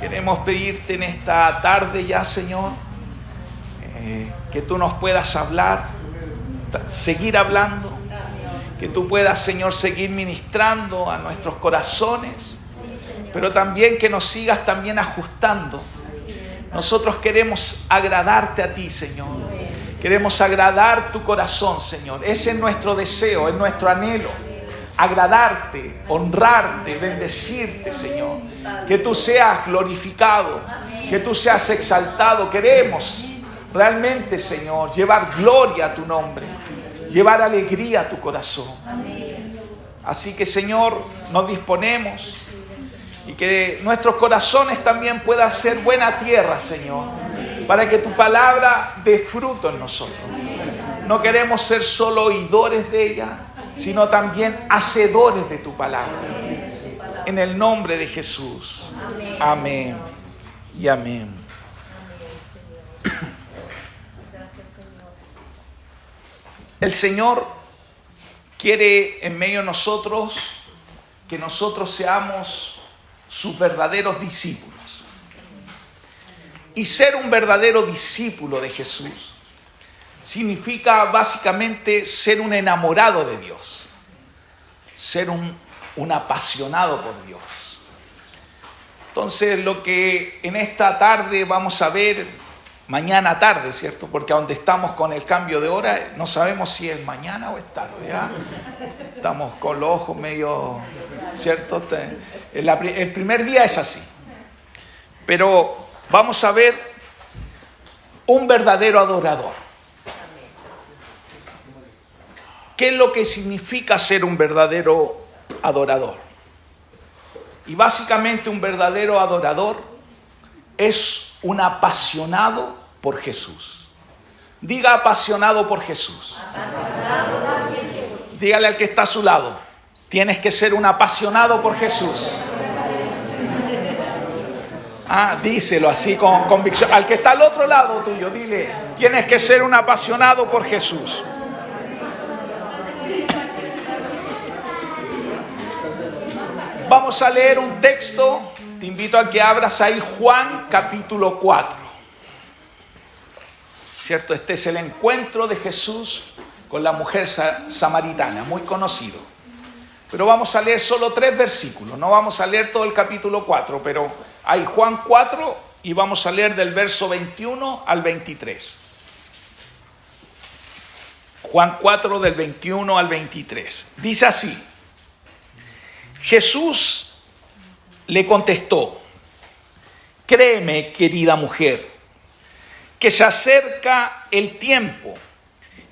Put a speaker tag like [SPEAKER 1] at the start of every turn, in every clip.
[SPEAKER 1] Queremos pedirte en esta tarde ya, Señor, que tú nos puedas hablar, seguir hablando, que tú puedas, Señor, seguir ministrando a nuestros corazones, pero también que nos sigas también ajustando. Nosotros queremos agradarte a ti, Señor. Queremos agradar tu corazón, Señor. Ese es nuestro deseo, es nuestro anhelo. Agradarte, honrarte, bendecirte, Señor. Que tú seas glorificado, que tú seas exaltado. Queremos realmente, Señor, llevar gloria a tu nombre, llevar alegría a tu corazón. Así que, Señor, nos disponemos y que nuestros corazones también puedan ser buena tierra, Señor, para que tu palabra dé fruto en nosotros. No queremos ser solo oidores de ella, sino también hacedores de tu palabra. En el nombre de Jesús. Amén y amén. El Señor quiere en medio de nosotros que nosotros seamos sus verdaderos discípulos. Y ser un verdadero discípulo de Jesús significa básicamente ser un enamorado de Dios, ser un apasionado por Dios. Entonces, lo que en esta tarde vamos a ver, mañana tarde, ¿cierto? Porque a donde estamos con el cambio de hora, no sabemos si es mañana o es tarde, ¿ya? Estamos con los ojos medio, ¿cierto? El primer día es así. Pero vamos a ver un verdadero adorador. ¿Qué es lo que significa ser un verdadero adorador? Y básicamente un verdadero adorador es un apasionado por Jesús. Diga apasionado por Jesús. Dígale al que está a su lado, tienes que ser un apasionado por Jesús. Díselo así con convicción. Al que está al otro lado tuyo, dile, tienes que ser un apasionado por Jesús. Vamos a leer un texto. Te invito a que abras ahí Juan capítulo 4. ¿Cierto? Este es el encuentro de Jesús con la mujer samaritana, muy conocido. Pero vamos a leer solo 3 versículos. No vamos a leer todo el capítulo 4, pero hay Juan 4 y vamos a leer del verso 21 al 23. Juan 4 del 21 al 23. Dice así. Jesús le contestó: créeme, querida mujer, que se acerca el tiempo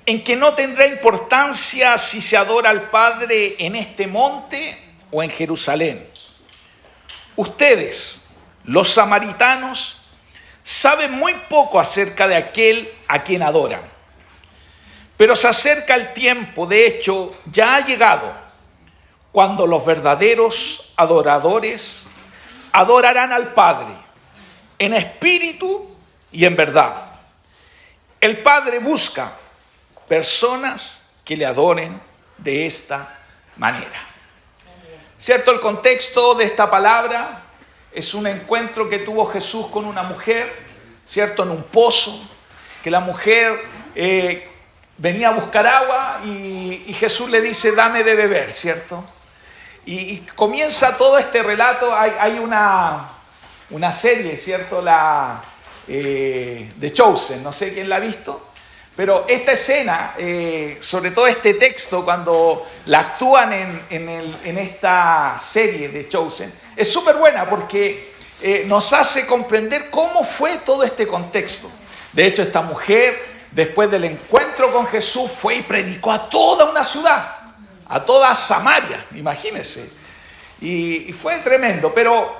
[SPEAKER 1] en que no tendrá importancia si se adora al Padre en este monte o en Jerusalén. Ustedes, los samaritanos, saben muy poco acerca de aquel a quien adoran. Pero se acerca el tiempo, de hecho, ya ha llegado, cuando los verdaderos adoradores adorarán al Padre en espíritu y en verdad. El Padre busca personas que le adoren de esta manera. ¿Cierto? El contexto de esta palabra es un encuentro que tuvo Jesús con una mujer, ¿cierto? En un pozo, que la mujer venía a buscar agua y Jesús le dice, dame de beber, ¿cierto? Y comienza todo este relato. Hay una serie, ¿cierto? The Chosen, no sé quién la ha visto, pero esta escena, sobre todo este texto, cuando la actúan en esta serie de Chosen, es súper buena porque nos hace comprender cómo fue todo este contexto. De hecho, esta mujer, después del encuentro con Jesús, fue y predicó a toda una ciudad, a toda Samaria, imagínense. Y fue tremendo, pero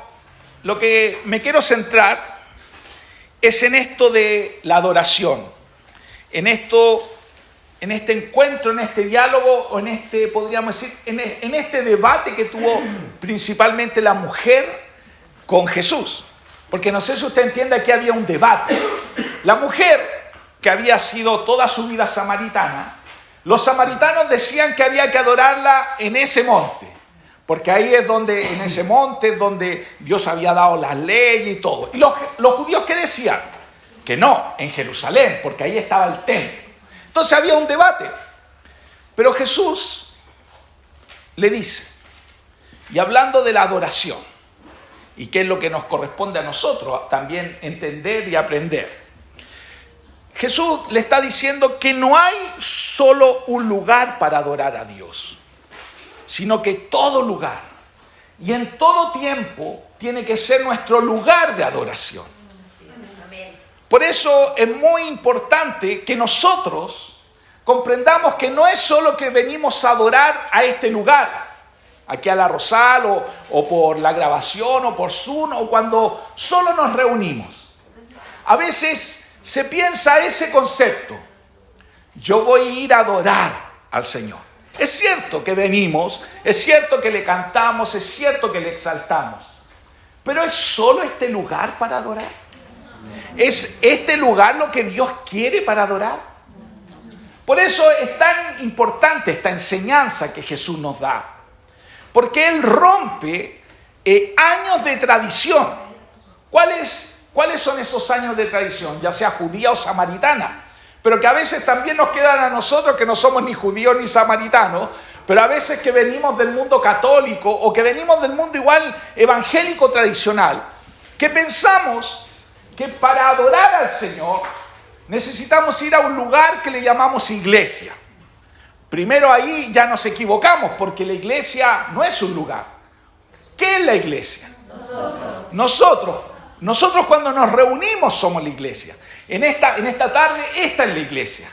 [SPEAKER 1] lo que me quiero centrar es en esto de la adoración, en este encuentro, en este diálogo, o en este, podríamos decir, en este debate que tuvo principalmente la mujer con Jesús. Porque no sé si usted entiende que había un debate. La mujer, que había sido toda su vida samaritana, los samaritanos decían que había que adorarla en ese monte, Porque ahí es donde, en ese monte, es donde Dios había dado las leyes y todo. Y los judíos, ¿qué decían? Que no, en Jerusalén, porque ahí estaba el templo. Entonces había un debate. Pero Jesús le dice, y hablando de la adoración, y qué es lo que nos corresponde a nosotros también entender y aprender. Jesús le está diciendo que no hay solo un lugar para adorar a Dios, sino que todo lugar y en todo tiempo tiene que ser nuestro lugar de adoración. Por eso es muy importante que nosotros comprendamos que no es solo que venimos a adorar a este lugar, aquí a La Rosal o por la grabación o por Zoom o cuando solo nos reunimos. A veces se piensa ese concepto. Yo voy a ir a adorar al Señor. Es cierto que venimos, es cierto que le cantamos, es cierto que le exaltamos. Pero ¿es solo este lugar para adorar? ¿Es este lugar lo que Dios quiere para adorar? Por eso es tan importante esta enseñanza que Jesús nos da. Porque Él rompe años de tradición. ¿Cuáles son esos años de tradición? Ya sea judía o samaritana. Pero que a veces también nos quedan a nosotros que no somos ni judíos ni samaritanos, pero a veces que venimos del mundo católico o que venimos del mundo igual evangélico tradicional, que pensamos que para adorar al Señor necesitamos ir a un lugar que le llamamos iglesia. Primero ahí ya nos equivocamos porque la iglesia no es un lugar. ¿Qué es la iglesia? Nosotros cuando nos reunimos somos la iglesia. En esta tarde, esta es la iglesia.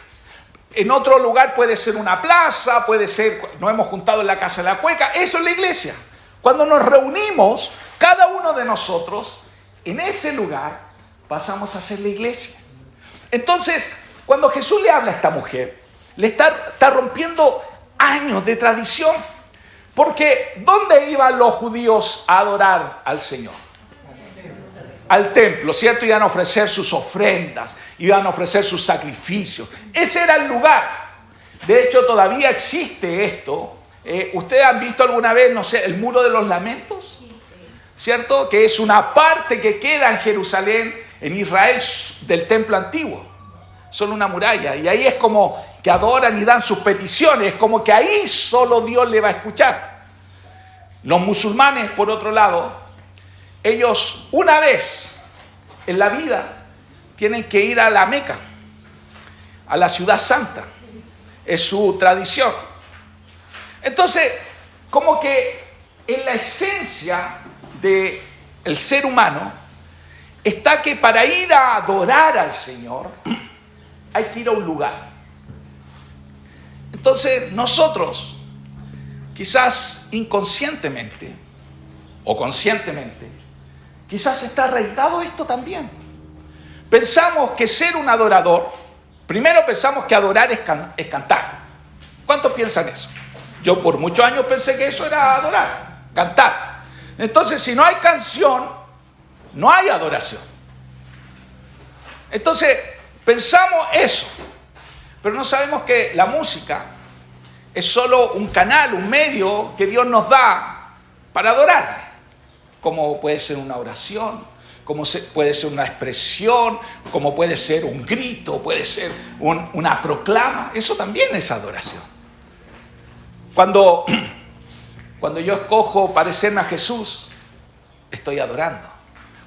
[SPEAKER 1] En otro lugar puede ser una plaza, puede ser, nos hemos juntado en la casa de la cueca, eso es la iglesia. Cuando nos reunimos, cada uno de nosotros, en ese lugar, pasamos a ser la iglesia. Entonces, cuando Jesús le habla a esta mujer, le está rompiendo años de tradición. Porque, ¿dónde iban los judíos a adorar al Señor? Al templo, ¿cierto? Iban a ofrecer sus ofrendas, iban a ofrecer sus sacrificios. Ese era el lugar. De hecho, todavía existe esto. ¿Ustedes han visto alguna vez, no sé, el Muro de los Lamentos? ¿Cierto? Que es una parte que queda en Jerusalén, en Israel, del templo antiguo. Son una muralla. Y ahí es como que adoran y dan sus peticiones. Es como que ahí solo Dios le va a escuchar. Los musulmanes, por otro lado, ellos una vez en la vida tienen que ir a la Meca, a la ciudad santa. Es su tradición. Entonces, como que en la esencia del ser humano está que para ir a adorar al Señor hay que ir a un lugar. Entonces, nosotros, quizás inconscientemente o conscientemente, quizás está arraigado esto también. Pensamos que ser un adorador, primero pensamos que adorar es cantar. ¿Cuántos piensan eso? Yo por muchos años pensé que eso era adorar, cantar. Entonces, si no hay canción, no hay adoración. Entonces, pensamos eso, pero no sabemos que la música es solo un canal, un medio que Dios nos da para adorar. Como puede ser una oración, como puede ser una expresión, como puede ser un grito, puede ser una proclama. Eso también es adoración. Cuando yo escojo parecerme a Jesús, estoy adorando.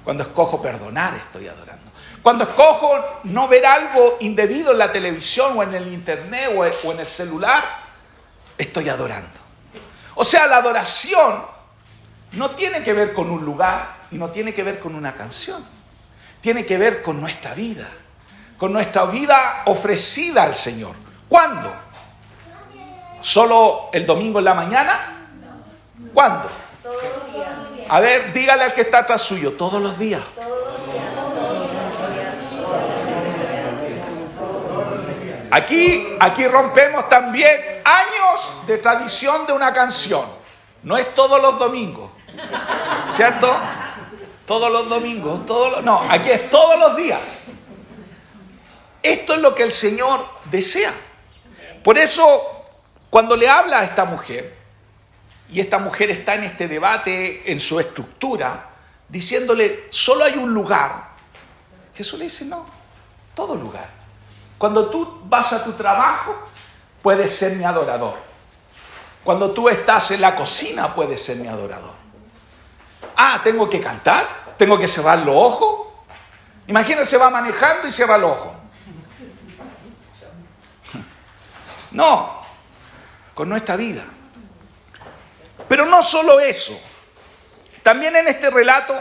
[SPEAKER 1] Cuando escojo perdonar, estoy adorando. Cuando escojo no ver algo indebido en la televisión o en el internet o en el celular, estoy adorando. O sea, la adoración no tiene que ver con un lugar y no tiene que ver con una canción. Tiene que ver con nuestra vida ofrecida al Señor. ¿Cuándo? ¿Solo el domingo en la mañana? ¿Cuándo?
[SPEAKER 2] Todos los días.
[SPEAKER 1] A ver, dígale al que está atrás suyo, todos los días. Aquí rompemos también años de tradición de una canción. No es todos los domingos, ¿cierto? Todos los domingos, no, aquí es todos los días. Esto es lo que el Señor desea. Por eso, cuando le habla a esta mujer, y esta mujer está en este debate en su estructura, diciéndole, solo hay un lugar. Jesús le dice, no, todo lugar. Cuando tú vas a tu trabajo, puedes ser mi adorador. Cuando tú estás en la cocina, puedes ser mi adorador. Ah, tengo que cantar, tengo que cerrar los ojos. Imagínense, va manejando y cierra los ojos. No, con nuestra vida. Pero no solo eso. También en este relato,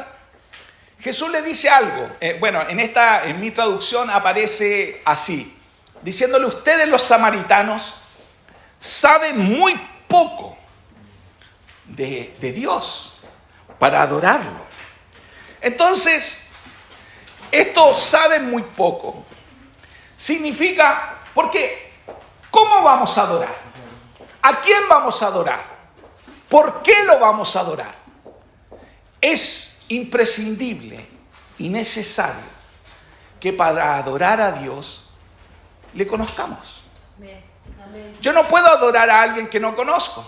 [SPEAKER 1] Jesús le dice algo. En mi traducción aparece así, diciéndole, ustedes los samaritanos saben muy poco de Dios para adorarlo. Entonces, esto saben muy poco. Significa, porque ¿cómo vamos a adorar? ¿A quién vamos a adorar? ¿Por qué lo vamos a adorar? Es imprescindible y necesario que para adorar a Dios le conozcamos. Yo no puedo adorar a alguien que no conozco.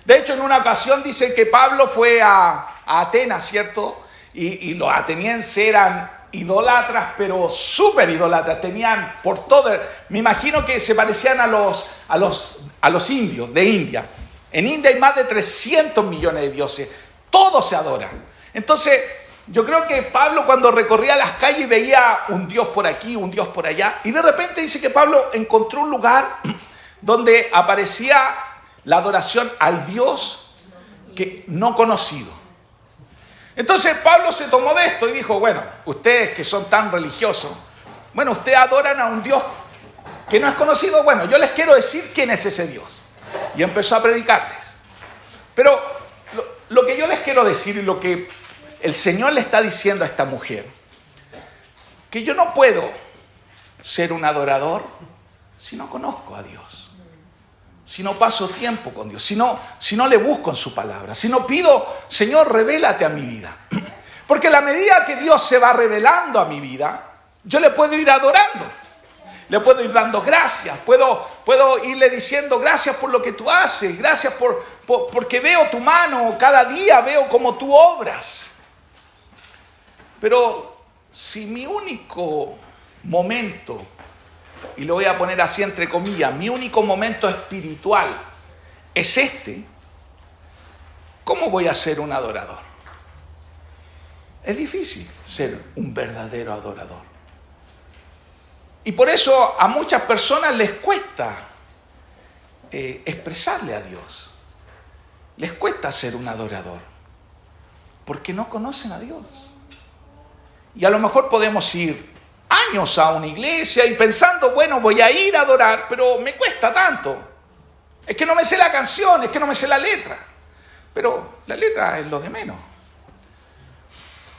[SPEAKER 1] De hecho, en una ocasión dicen que Pablo fue a Atenas, ¿cierto? Y los atenienses eran idólatras, pero súper idólatras. Tenían por todo. Me imagino que se parecían a los indios de India. En India hay más de 300 millones de dioses. Todos se adoran. Entonces, yo creo que Pablo cuando recorría las calles veía un dios por aquí, un dios por allá. Y de repente dice que Pablo encontró un lugar donde aparecía la adoración al Dios que no conocido. Entonces Pablo se tomó de esto y dijo, bueno, ustedes que son tan religiosos, bueno, ustedes adoran a un Dios que no es conocido, bueno, yo les quiero decir quién es ese Dios. Y empezó a predicarles. Pero lo que yo les quiero decir y lo que el Señor le está diciendo a esta mujer, que yo no puedo ser un adorador si no conozco a Dios, si no paso tiempo con Dios, si no le busco en su palabra, si no pido, Señor, revélate a mi vida. Porque a la medida que Dios se va revelando a mi vida, yo le puedo ir adorando. Le puedo ir dando gracias, puedo irle diciendo gracias por lo que tú haces, gracias porque veo tu mano, cada día veo cómo tú obras. Pero si mi único momento, y lo voy a poner así entre comillas, mi único momento espiritual es este, ¿cómo voy a ser un adorador? Es difícil ser un verdadero adorador. Y por eso a muchas personas les cuesta expresarle a Dios. Les cuesta ser un adorador. Porque no conocen a Dios. Y a lo mejor podemos ir años a una iglesia y pensando, bueno, voy a ir a adorar, pero me cuesta tanto. Es que no me sé la canción, es que no me sé la letra. Pero la letra es lo de menos.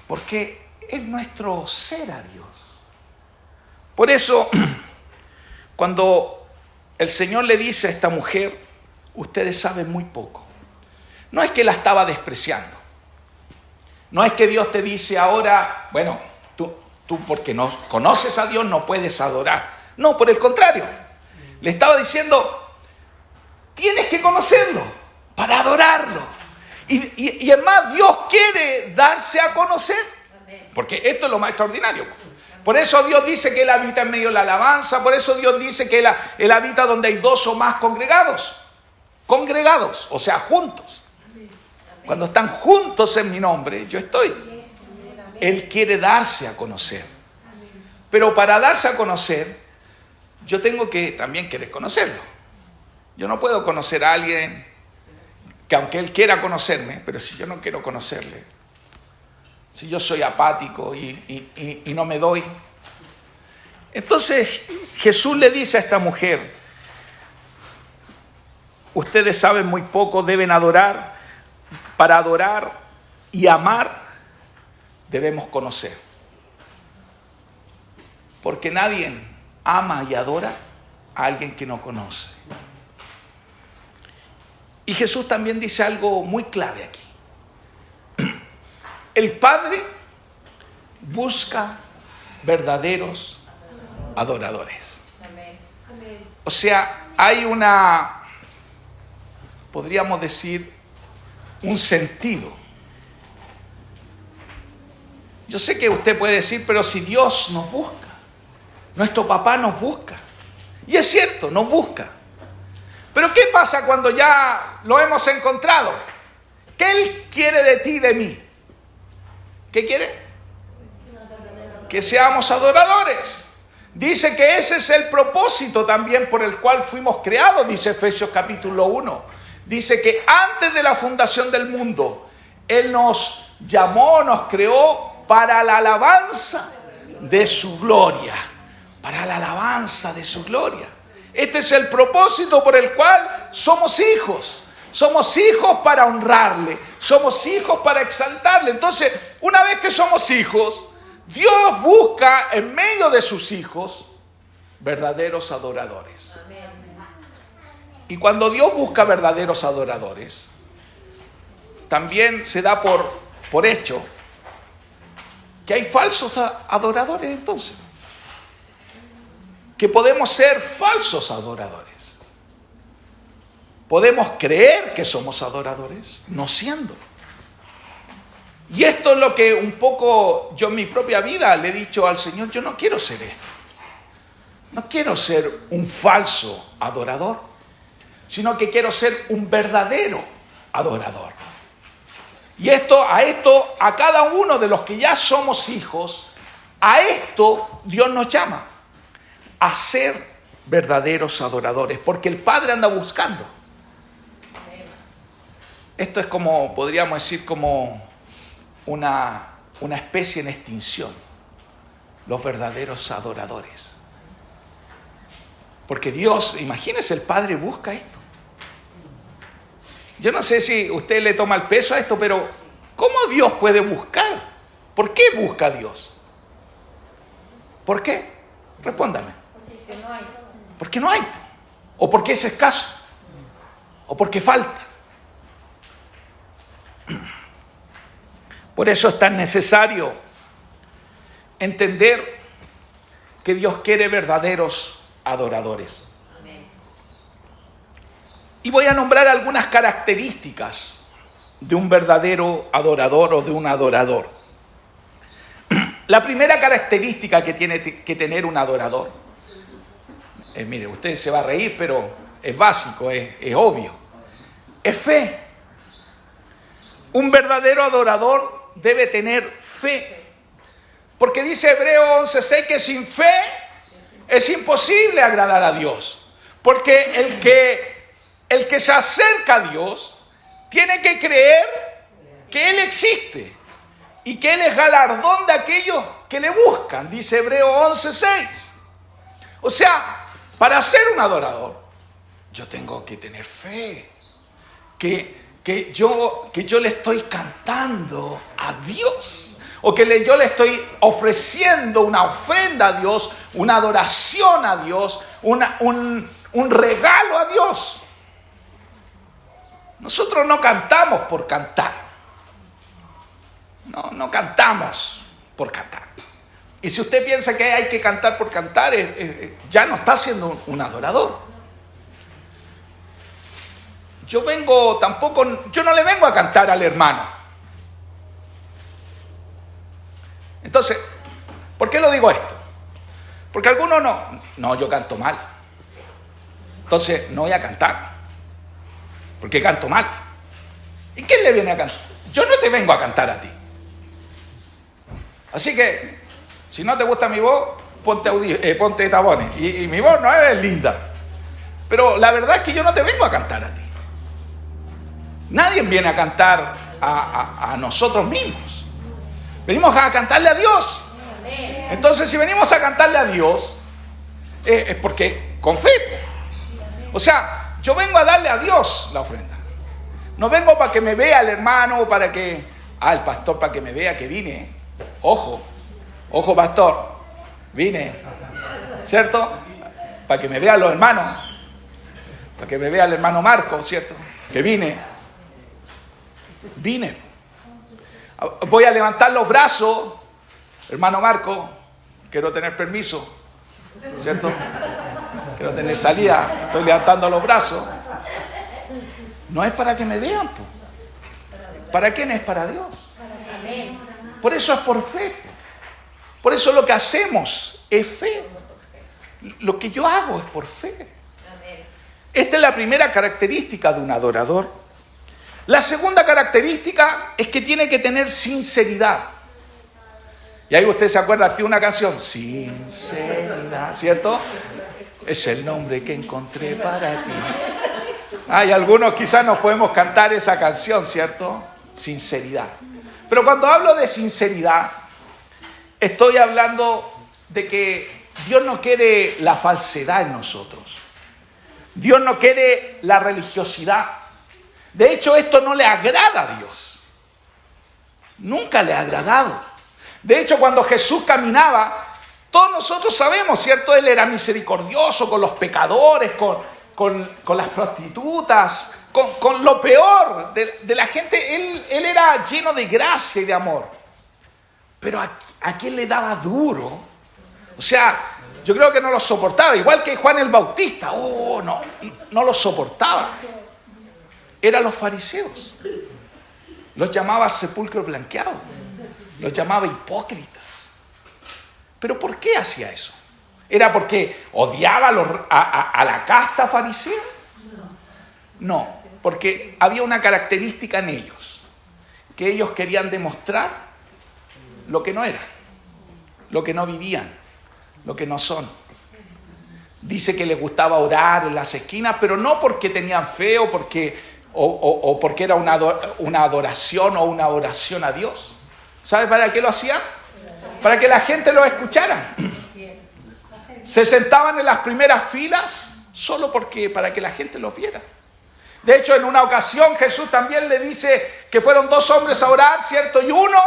[SPEAKER 1] Porque es nuestro ser a Dios. Por eso, cuando el Señor le dice a esta mujer, ustedes saben muy poco, no es que la estaba despreciando. No es que Dios te dice ahora, bueno, tú porque no conoces a Dios no puedes adorar. No, por el contrario. Le estaba diciendo, tienes que conocerlo para adorarlo. Y es más, Dios quiere darse a conocer. Porque esto es lo más extraordinario. Por eso Dios dice que Él habita en medio de la alabanza. Por eso Dios dice que Él habita donde hay dos o más congregados. Congregados, o sea, juntos. Cuando están juntos en mi nombre, yo estoy. Él quiere darse a conocer. Pero para darse a conocer, yo tengo que también querer conocerlo. Yo no puedo conocer a alguien que aunque Él quiera conocerme, pero si yo no quiero conocerle, si yo soy apático y no me doy. Entonces Jesús le dice a esta mujer, ustedes saben muy poco, deben adorar. Para adorar y amar debemos conocer. Porque nadie ama y adora a alguien que no conoce. Y Jesús también dice algo muy clave aquí. El Padre busca verdaderos adoradores. O sea, hay podríamos decir, un sentido. Yo sé que usted puede decir, pero si Dios nos busca, nuestro papá nos busca. Y es cierto, nos busca. Pero ¿qué pasa cuando ya lo hemos encontrado? ¿Qué Él quiere de ti y de mí? ¿Qué quiere? Que seamos adoradores. Dice que ese es el propósito también por el cual fuimos creados, dice Efesios capítulo 1. Dice que antes de la fundación del mundo, Él nos llamó, nos creó para la alabanza de su gloria. Para la alabanza de su gloria. Este es el propósito por el cual somos hijos. Somos hijos para honrarle. Somos hijos para exaltarle. Entonces, una vez que somos hijos, Dios busca en medio de sus hijos verdaderos adoradores. Y cuando Dios busca verdaderos adoradores, también se da por hecho que hay falsos adoradores entonces. Que podemos ser falsos adoradores. Podemos creer que somos adoradores, no siendo. Y esto es lo que un poco yo en mi propia vida le he dicho al Señor, yo no quiero ser esto. No quiero ser un falso adorador, sino que quiero ser un verdadero adorador. Y a cada uno de los que ya somos hijos, a esto Dios nos llama, a ser verdaderos adoradores, porque el Padre anda buscando. Esto es como, podríamos decir, como una especie en extinción, los verdaderos adoradores. Porque Dios, imagínese, el Padre busca esto. Yo no sé si usted le toma el peso a esto, pero ¿cómo Dios puede buscar? ¿Por qué busca Dios? ¿Por qué? Respóndame.
[SPEAKER 2] Porque no hay.
[SPEAKER 1] Porque no hay. O porque es escaso. O porque falta. Por eso es tan necesario entender que Dios quiere verdaderos adoradores. Y voy a nombrar algunas características de un verdadero adorador o de un adorador. La primera característica que tiene que tener un adorador, mire, usted se va a reír, pero es básico, es obvio, es fe. Un verdadero adorador debe tener fe. Porque dice Hebreos 11:6 que sin fe es imposible agradar a Dios. Porque el que se acerca a Dios tiene que creer que Él existe y que Él es galardón de aquellos que le buscan, dice Hebreos 11:6. O sea, para ser un adorador, yo tengo que tener fe, que yo le estoy cantando a Dios, o que yo le estoy ofreciendo una ofrenda a Dios, una adoración a Dios, un regalo a Dios. Nosotros no cantamos por cantar. No cantamos por cantar. Y si usted piensa que hay que cantar por cantar, ya no está siendo un adorador. Yo no le vengo a cantar al hermano. Entonces, ¿por qué lo digo esto? Porque algunos no, yo canto mal. Entonces, no voy a cantar. Porque canto mal. ¿Y quién le viene a cantar? Yo no te vengo a cantar a ti. Así que, si no te gusta mi voz, ponte tapones. Y mi voz no es linda. Pero la verdad es que yo no te vengo a cantar a ti. Nadie viene a cantar a nosotros mismos. Venimos a cantarle a Dios. Entonces, si venimos a cantarle a Dios, es porque con fe. O sea, yo vengo a darle a Dios la ofrenda. No vengo para que me vea el hermano o para que... el pastor para que me vea que vine. Ojo, pastor, vine. ¿Cierto? Para que me vean los hermanos. Para que me vea el hermano Marco, ¿cierto? Que vine. Voy a levantar los brazos, hermano Marco, quiero tener permiso, ¿cierto? Quiero tener salida, estoy levantando los brazos. No es para que me vean, ¿Para quién es? Para Dios. Por eso es por fe. Por eso lo que hacemos es fe. Lo que yo hago es por fe. Esta es la primera característica de un adorador. La segunda característica es que tiene que tener sinceridad. Y ahí usted se acuerda de una canción, sinceridad, ¿cierto? Es el nombre que encontré para ti. Hay algunos quizás nos podemos cantar esa canción, ¿cierto? Sinceridad. Pero cuando hablo de sinceridad, estoy hablando de que Dios no quiere la falsedad en nosotros. Dios no quiere la religiosidad. De hecho, esto no le agrada a Dios. Nunca le ha agradado. De hecho, cuando Jesús caminaba, todos nosotros sabemos, ¿cierto? Él era misericordioso con los pecadores, con las prostitutas, con lo peor de la gente. Él era lleno de gracia y de amor. Pero a quién le daba duro. O sea, yo creo que no lo soportaba. Igual que Juan el Bautista. No lo soportaba. Eran los fariseos. Los llamaba sepulcro blanqueado. Los llamaba hipócritas. ¿Pero por qué hacía eso? ¿Era porque odiaba a la casta farisea? No, porque había una característica en ellos. Que ellos querían demostrar lo que no eran. Lo que no vivían. Lo que no son. Dice que les gustaba orar en las esquinas, pero no porque tenían fe o porque era una adoración o una oración a Dios. ¿Sabe para qué lo hacían? Para que la gente lo escuchara. Se sentaban en las primeras filas solo para que la gente los viera. De hecho, en una ocasión Jesús también le dice que fueron 2 hombres a orar, ¿cierto? Y uno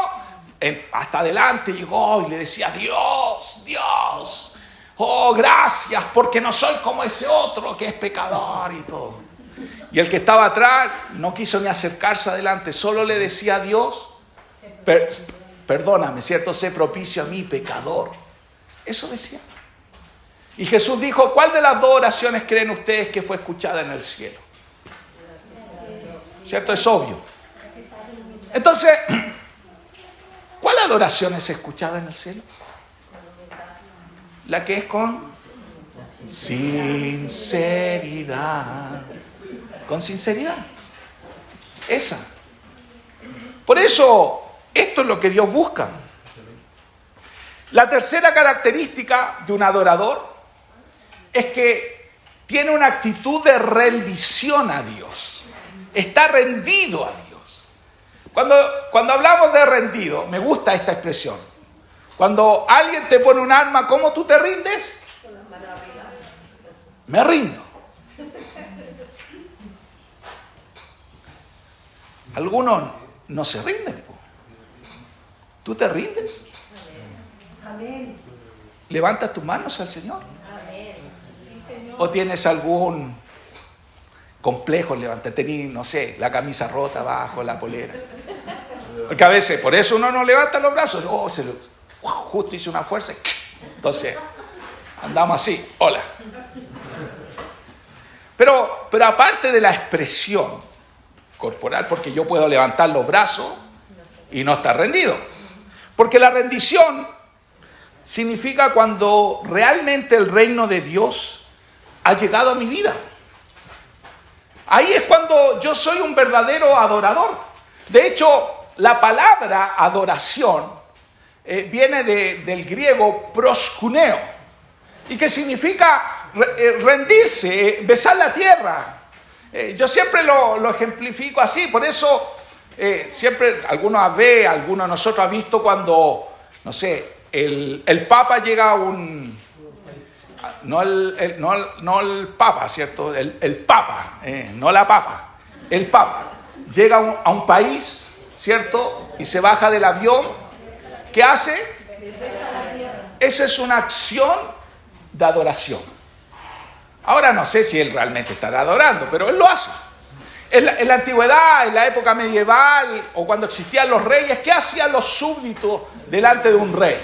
[SPEAKER 1] hasta adelante llegó y le decía, Dios, oh, gracias, porque no soy como ese otro que es pecador y todo. Y el que estaba atrás no quiso ni acercarse adelante, solo le decía a Dios, perdóname, ¿cierto? Sé propicio a mí, pecador. Eso decía. Y Jesús dijo, ¿cuál de las 2 oraciones creen ustedes que fue escuchada en el cielo? ¿Cierto? Es obvio. Entonces, ¿cuál adoración es escuchada en el cielo? La que es con sinceridad. Con sinceridad. Esa. Por eso, esto es lo que Dios busca. La tercera característica de un adorador es que tiene una actitud de rendición a Dios. Está rendido a Dios. Cuando hablamos de rendido, me gusta esta expresión. Cuando alguien te pone un arma, ¿cómo tú te rindes? Me rindo. Algunos no se rinden. ¿Tú te rindes?
[SPEAKER 2] Amén.
[SPEAKER 1] ¿Levantas tus manos al Señor? ¿O tienes algún complejo en levantar? Tenés, no sé, la camisa rota abajo, la polera. Porque a veces, por eso uno no levanta los brazos. Justo hice una fuerza. Entonces, andamos así. Hola. Pero aparte de la expresión corporal, porque yo puedo levantar los brazos y no estar rendido. Porque la rendición significa cuando realmente el reino de Dios ha llegado a mi vida. Ahí es cuando yo soy un verdadero adorador. De hecho, la palabra adoración viene del griego proskuneo, y que significa rendirse, besar la tierra. Yo siempre lo ejemplifico así, por eso siempre algunos de nosotros ha visto cuando, no sé, el Papa llega a un... No el Papa, ¿cierto? El Papa, no la Papa. El Papa llega a un país, ¿cierto? Y se baja del avión. ¿Qué hace? Esa es una acción de adoración. Ahora no sé si él realmente estará adorando, pero él lo hace. En la antigüedad, en la época medieval, o cuando existían los reyes, ¿qué hacían los súbditos delante de un rey?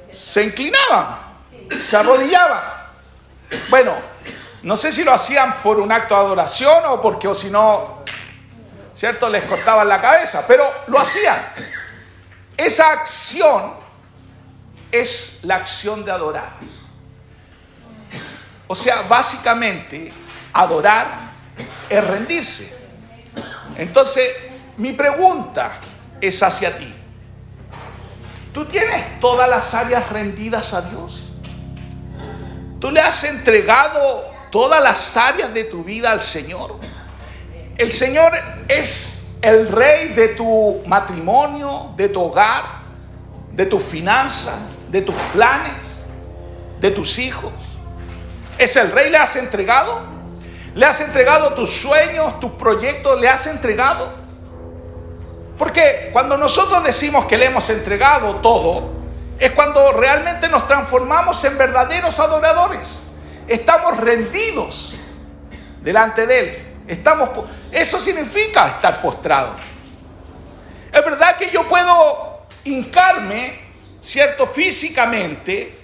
[SPEAKER 1] Se inclinaban, se arrodillaban. Bueno, no sé si lo hacían por un acto de adoración o si no, ¿cierto? Les cortaban la cabeza, pero lo hacían. Esa acción es la acción de adorar. O sea, básicamente, adorar es rendirse. Entonces, mi pregunta es hacia ti. ¿Tú tienes todas las áreas rendidas a Dios? ¿Tú le has entregado todas las áreas de tu vida al Señor? El Señor es el rey de tu matrimonio, de tu hogar, de tus finanzas, de tus planes, de tus hijos. ¿Es el rey? ¿Le has entregado? ¿Le has entregado tus sueños, tus proyectos? ¿Le has entregado? Porque cuando nosotros decimos que le hemos entregado todo, es cuando realmente nos transformamos en verdaderos adoradores. Estamos rendidos delante de Él. Eso significa estar postrado. Es verdad que yo puedo hincarme, ¿cierto?, físicamente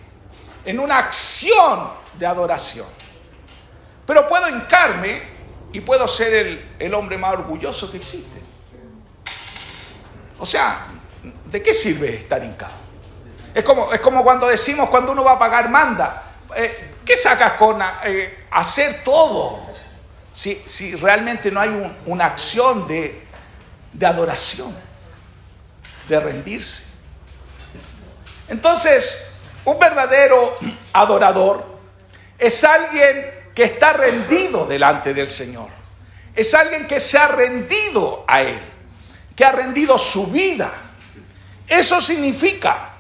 [SPEAKER 1] en una acción de adoración. Pero puedo hincarme y puedo ser el hombre más orgulloso que existe. O sea, ¿de qué sirve estar hincado? Es como cuando decimos, cuando uno va a pagar manda. ¿Qué sacas con hacer todo? Si realmente no hay una acción de adoración, de rendirse. Entonces, un verdadero adorador es alguien que está rendido delante del Señor. Es alguien que se ha rendido a Él, que ha rendido su vida. Eso significa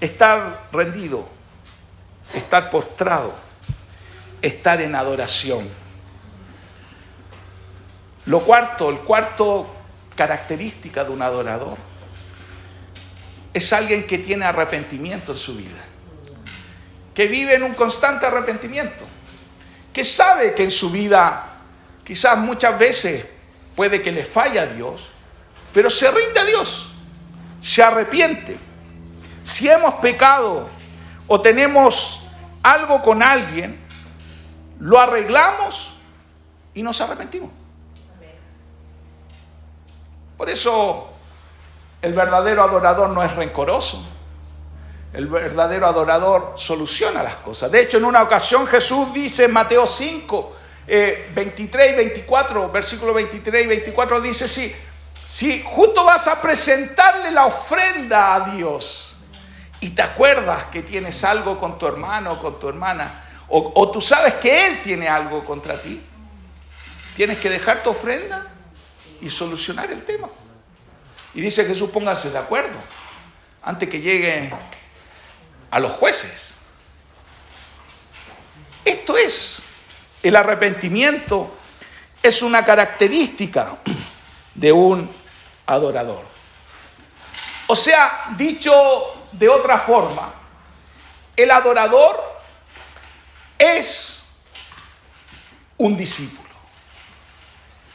[SPEAKER 1] estar rendido, estar postrado, estar en adoración. El cuarto característica de un adorador es alguien que tiene arrepentimiento en su vida, que vive en un constante arrepentimiento, que sabe que en su vida quizás muchas veces puede que le falle a Dios, pero se rinde a Dios, se arrepiente. Si hemos pecado o tenemos algo con alguien, lo arreglamos y nos arrepentimos. Por eso el verdadero adorador no es rencoroso. El verdadero adorador soluciona las cosas. De hecho, en una ocasión Jesús dice en Mateo 5, 23 y 24, versículo 23 y 24, dice, si justo vas a presentarle la ofrenda a Dios y te acuerdas que tienes algo con tu hermano o con tu hermana, o tú sabes que él tiene algo contra ti, tienes que dejar tu ofrenda y solucionar el tema. Y dice Jesús, pónganse de acuerdo antes que lleguen a los jueces. Esto es, el arrepentimiento es una característica de un adorador. O sea, dicho de otra forma, el adorador es un discípulo.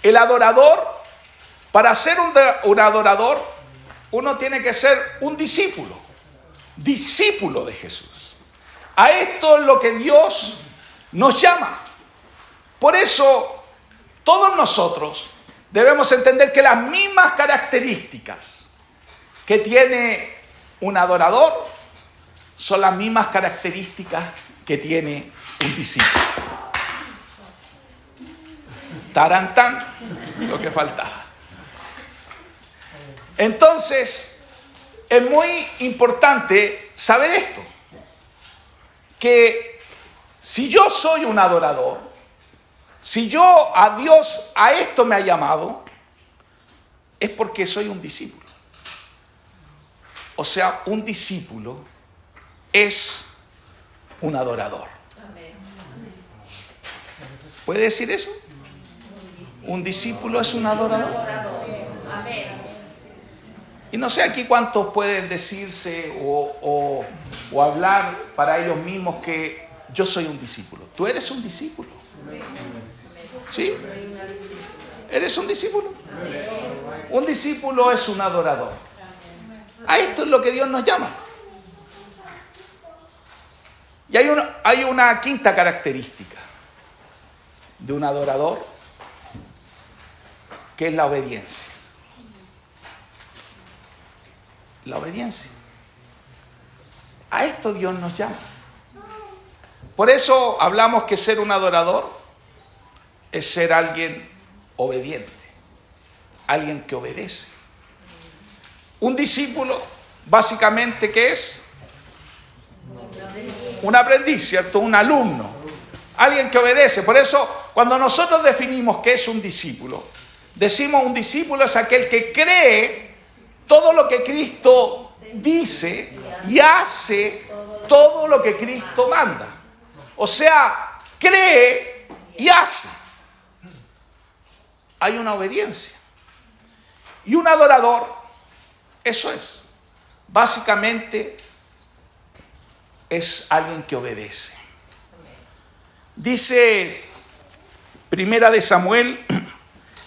[SPEAKER 1] El adorador, para ser un adorador, uno tiene que ser un discípulo de Jesús. A esto es lo que Dios nos llama. Por eso, todos nosotros debemos entender que las mismas características que tiene un adorador son las mismas características que tiene un discípulo. Tarantán, lo que faltaba. Entonces, es muy importante saber esto, que si yo soy un adorador, si yo a Dios a esto me ha llamado, es porque soy un discípulo. O sea, un discípulo es un adorador. ¿Puede decir eso? Un discípulo es un adorador. Y no sé aquí cuántos pueden decirse o hablar para ellos mismos que yo soy un discípulo. ¿Tú eres un discípulo? ¿Sí? ¿Eres un discípulo? Un discípulo es un adorador. A esto es lo que Dios nos llama. Y hay una quinta característica de un adorador. que es la obediencia. La obediencia. A esto Dios nos llama. Por eso hablamos que ser un adorador es ser alguien obediente, alguien que obedece. Un discípulo, básicamente, ¿qué es? Un aprendiz, ¿cierto? Un alumno, alguien que obedece. Por eso, cuando nosotros definimos qué es un discípulo, decimos un discípulo es aquel que cree todo lo que Cristo dice y hace todo lo que Cristo manda. O sea, cree y hace. Hay una obediencia. Y un adorador, eso es. Básicamente, es alguien que obedece. Dice Primera de Samuel,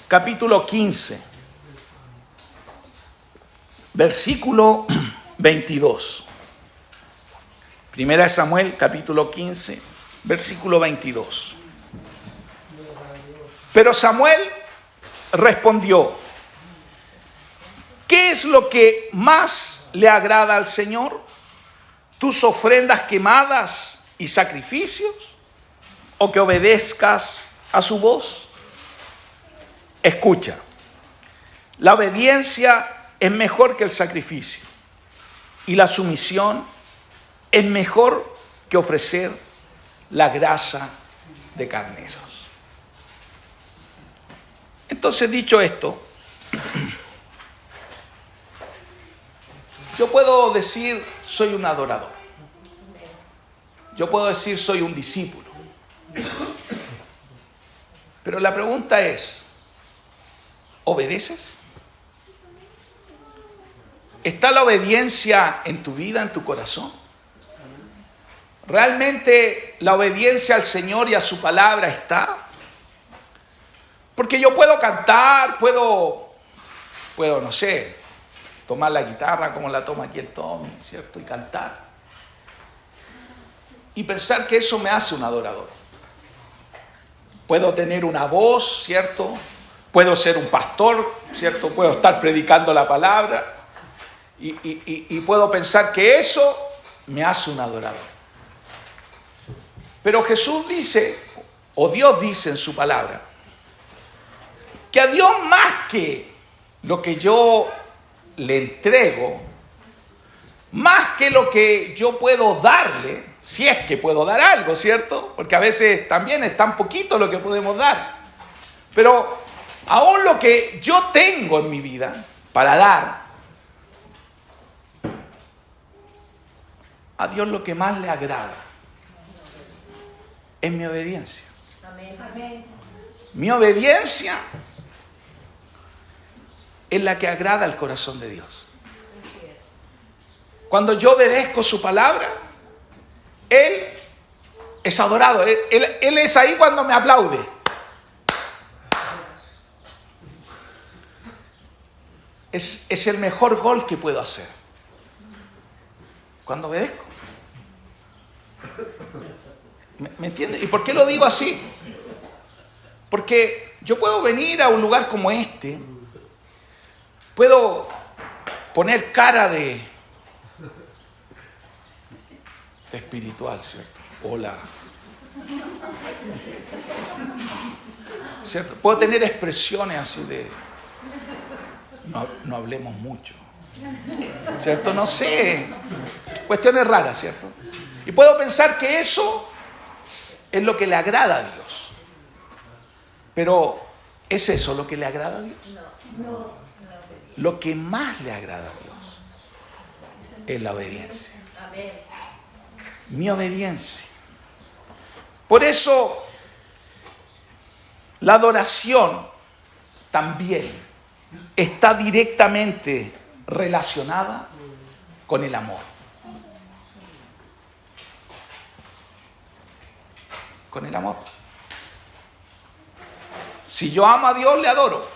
[SPEAKER 1] capítulo 15, versículo 22. Primera de Samuel, capítulo 15, versículo 22. Pero Samuel respondió: ¿qué es lo que más le agrada al Señor? ¿Tus ofrendas quemadas y sacrificios? ¿O que obedezcas a su voz? Escucha, la obediencia es mejor que el sacrificio, y la sumisión es mejor que ofrecer la grasa de carneros. Entonces, dicho esto, yo puedo decir soy un adorador. Yo puedo decir soy un discípulo. Pero la pregunta es, ¿obedeces? ¿Está la obediencia en tu vida, en tu corazón? ¿Realmente la obediencia al Señor y a su palabra está? Porque yo puedo cantar, puedo, no sé, tomar la guitarra como la toma aquí el Tommy, ¿cierto? Y cantar. Y pensar que eso me hace un adorador. Puedo tener una voz, ¿cierto? Puedo ser un pastor, ¿cierto? Puedo estar predicando la palabra. Y puedo pensar que eso me hace un adorador. Pero Jesús dice, o Dios dice en su palabra, que a Dios más que lo que yo le entrego, más que lo que yo puedo darle, si es que puedo dar algo, ¿cierto? Porque a veces también es tan poquito lo que podemos dar. Pero aún lo que yo tengo en mi vida para dar, a Dios lo que más le agrada es mi obediencia.
[SPEAKER 2] Amén.
[SPEAKER 1] Mi obediencia es la que agrada al corazón de Dios. Cuando yo obedezco su palabra, Él es adorado. Él es ahí cuando me aplaude. Es el mejor gol que puedo hacer. Cuando obedezco. ¿Me entiendes? ¿Y por qué lo digo así? Porque yo puedo venir a un lugar como este, puedo poner cara de espiritual, ¿cierto? Hola. ¿Cierto? Puedo tener expresiones así de no hablemos mucho, ¿cierto? No sé, cuestiones raras, ¿cierto? Y puedo pensar que eso es lo que le agrada a Dios. Pero ¿es eso lo que le agrada a Dios?
[SPEAKER 2] No.
[SPEAKER 1] Lo que más le agrada a Dios es la obediencia.
[SPEAKER 2] Amén.
[SPEAKER 1] Mi obediencia. Por eso la adoración también está directamente relacionada con el amor. Con el amor. Si yo amo a Dios, le adoro.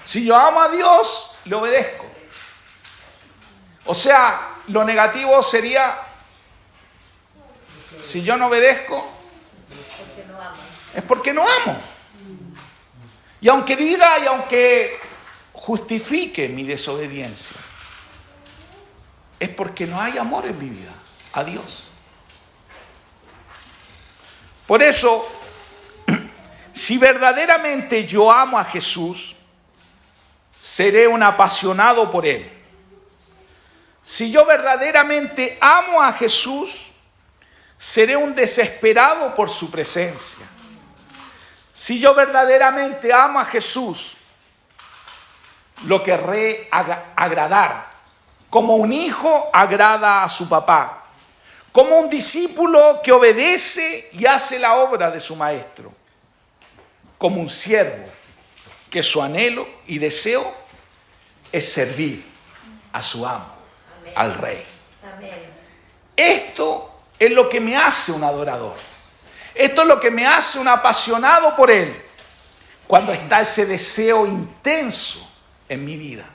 [SPEAKER 1] Si yo amo a Dios, le obedezco. O sea, lo negativo sería, si yo no obedezco, es porque no amo. Y aunque diga y aunque justifique mi desobediencia, es porque no hay amor en mi vida a Dios. Por eso, si verdaderamente yo amo a Jesús, seré un apasionado por Él. Si yo verdaderamente amo a Jesús, seré un desesperado por su presencia. Si yo verdaderamente amo a Jesús, lo querré agradar, como un hijo agrada a su papá, como un discípulo que obedece y hace la obra de su maestro, como un siervo que su anhelo y deseo es servir a su amo, amén, al Rey. Amén. Esto es lo que me hace un adorador. Esto es lo que me hace un apasionado por Él, cuando está ese deseo intenso en mi vida.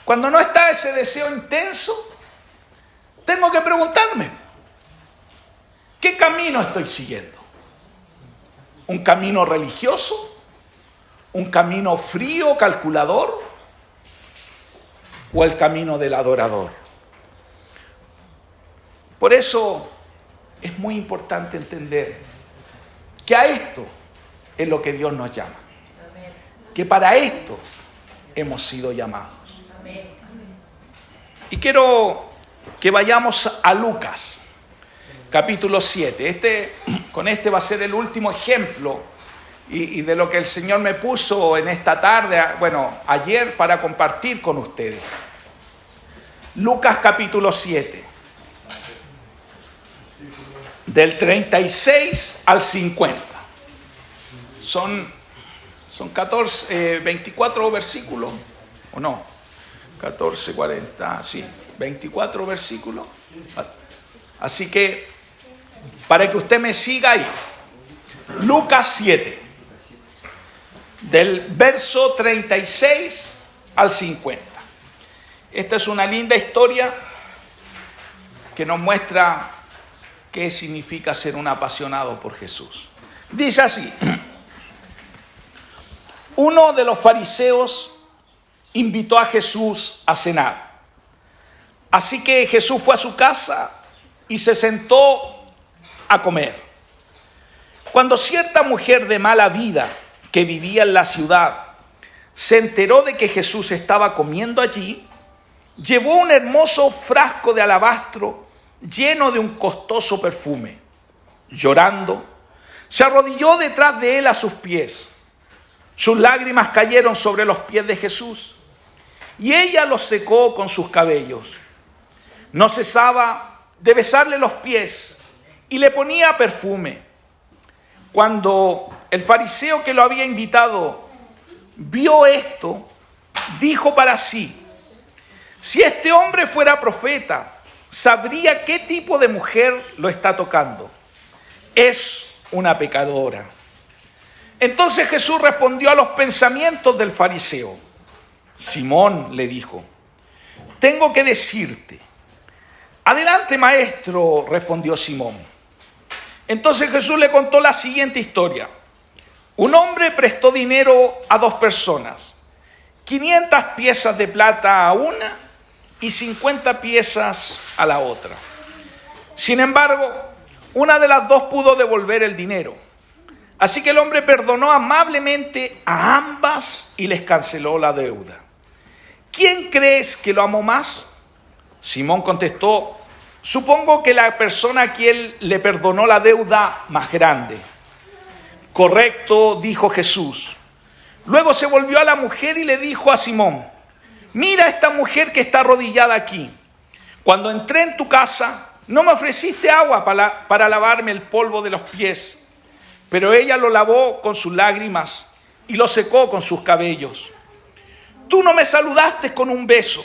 [SPEAKER 1] Cuando no está ese deseo intenso, tengo que preguntarme, ¿qué camino estoy siguiendo? ¿Un camino religioso? ¿Un camino frío, calculador? ¿O el camino del adorador? Por eso es muy importante entender que a esto es lo que Dios nos llama. Que para esto hemos sido llamados. Y quiero que vayamos a Lucas, capítulo 7. Con este va a ser el último ejemplo y de lo que el Señor me puso en esta tarde, ayer, para compartir con ustedes. Lucas capítulo 7, del 36 al 50. Son 24 versículos, ¿o no? 14, 40, sí, 24 versículos. Así que, para que usted me siga ahí, Lucas 7, del verso 36 al 50. Esta es una linda historia que nos muestra qué significa ser un apasionado por Jesús. Dice así: uno de los fariseos invitó a Jesús a cenar. Así que Jesús fue a su casa y se sentó a comer. Cuando cierta mujer de mala vida que vivía en la ciudad se enteró de que Jesús estaba comiendo allí, llevó un hermoso frasco de alabastro lleno de un costoso perfume. Llorando, se arrodilló detrás de él a sus pies. Sus lágrimas cayeron sobre los pies de Jesús y ella los secó con sus cabellos. No cesaba de besarle los pies y le ponía perfume. Cuando el fariseo que lo había invitado vio esto, dijo para sí: si este hombre fuera profeta, sabría qué tipo de mujer lo está tocando. Es una pecadora. Entonces Jesús respondió a los pensamientos del fariseo. Simón, le dijo, tengo que decirte. Adelante, maestro, respondió Simón. Entonces Jesús le contó la siguiente historia. Un hombre prestó dinero a dos personas, 500 piezas de plata a una y 50 piezas a la otra. Sin embargo, una de las dos pudo devolver el dinero. Así que el hombre perdonó amablemente a ambas y les canceló la deuda. ¿Quién crees que lo amó más? Simón contestó: supongo que la persona a quien le perdonó la deuda más grande. Correcto, dijo Jesús. Luego se volvió a la mujer y le dijo a Simón: mira a esta mujer que está arrodillada aquí. Cuando entré en tu casa, no me ofreciste agua para lavarme el polvo de los pies, pero ella lo lavó con sus lágrimas y lo secó con sus cabellos. Tú no me saludaste con un beso,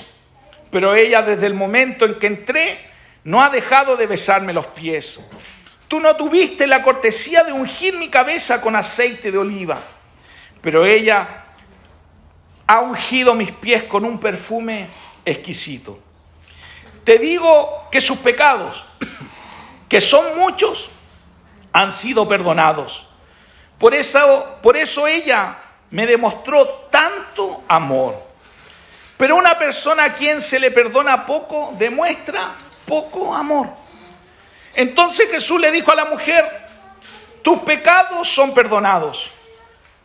[SPEAKER 1] pero ella desde el momento en que entré no ha dejado de besarme los pies. Tú no tuviste la cortesía de ungir mi cabeza con aceite de oliva, pero ella ha ungido mis pies con un perfume exquisito. Te digo que sus pecados, que son muchos, han sido perdonados. Por eso ella me demostró tanto amor. Pero una persona a quien se le perdona poco, demuestra poco amor. Entonces Jesús le dijo a la mujer, tus pecados son perdonados.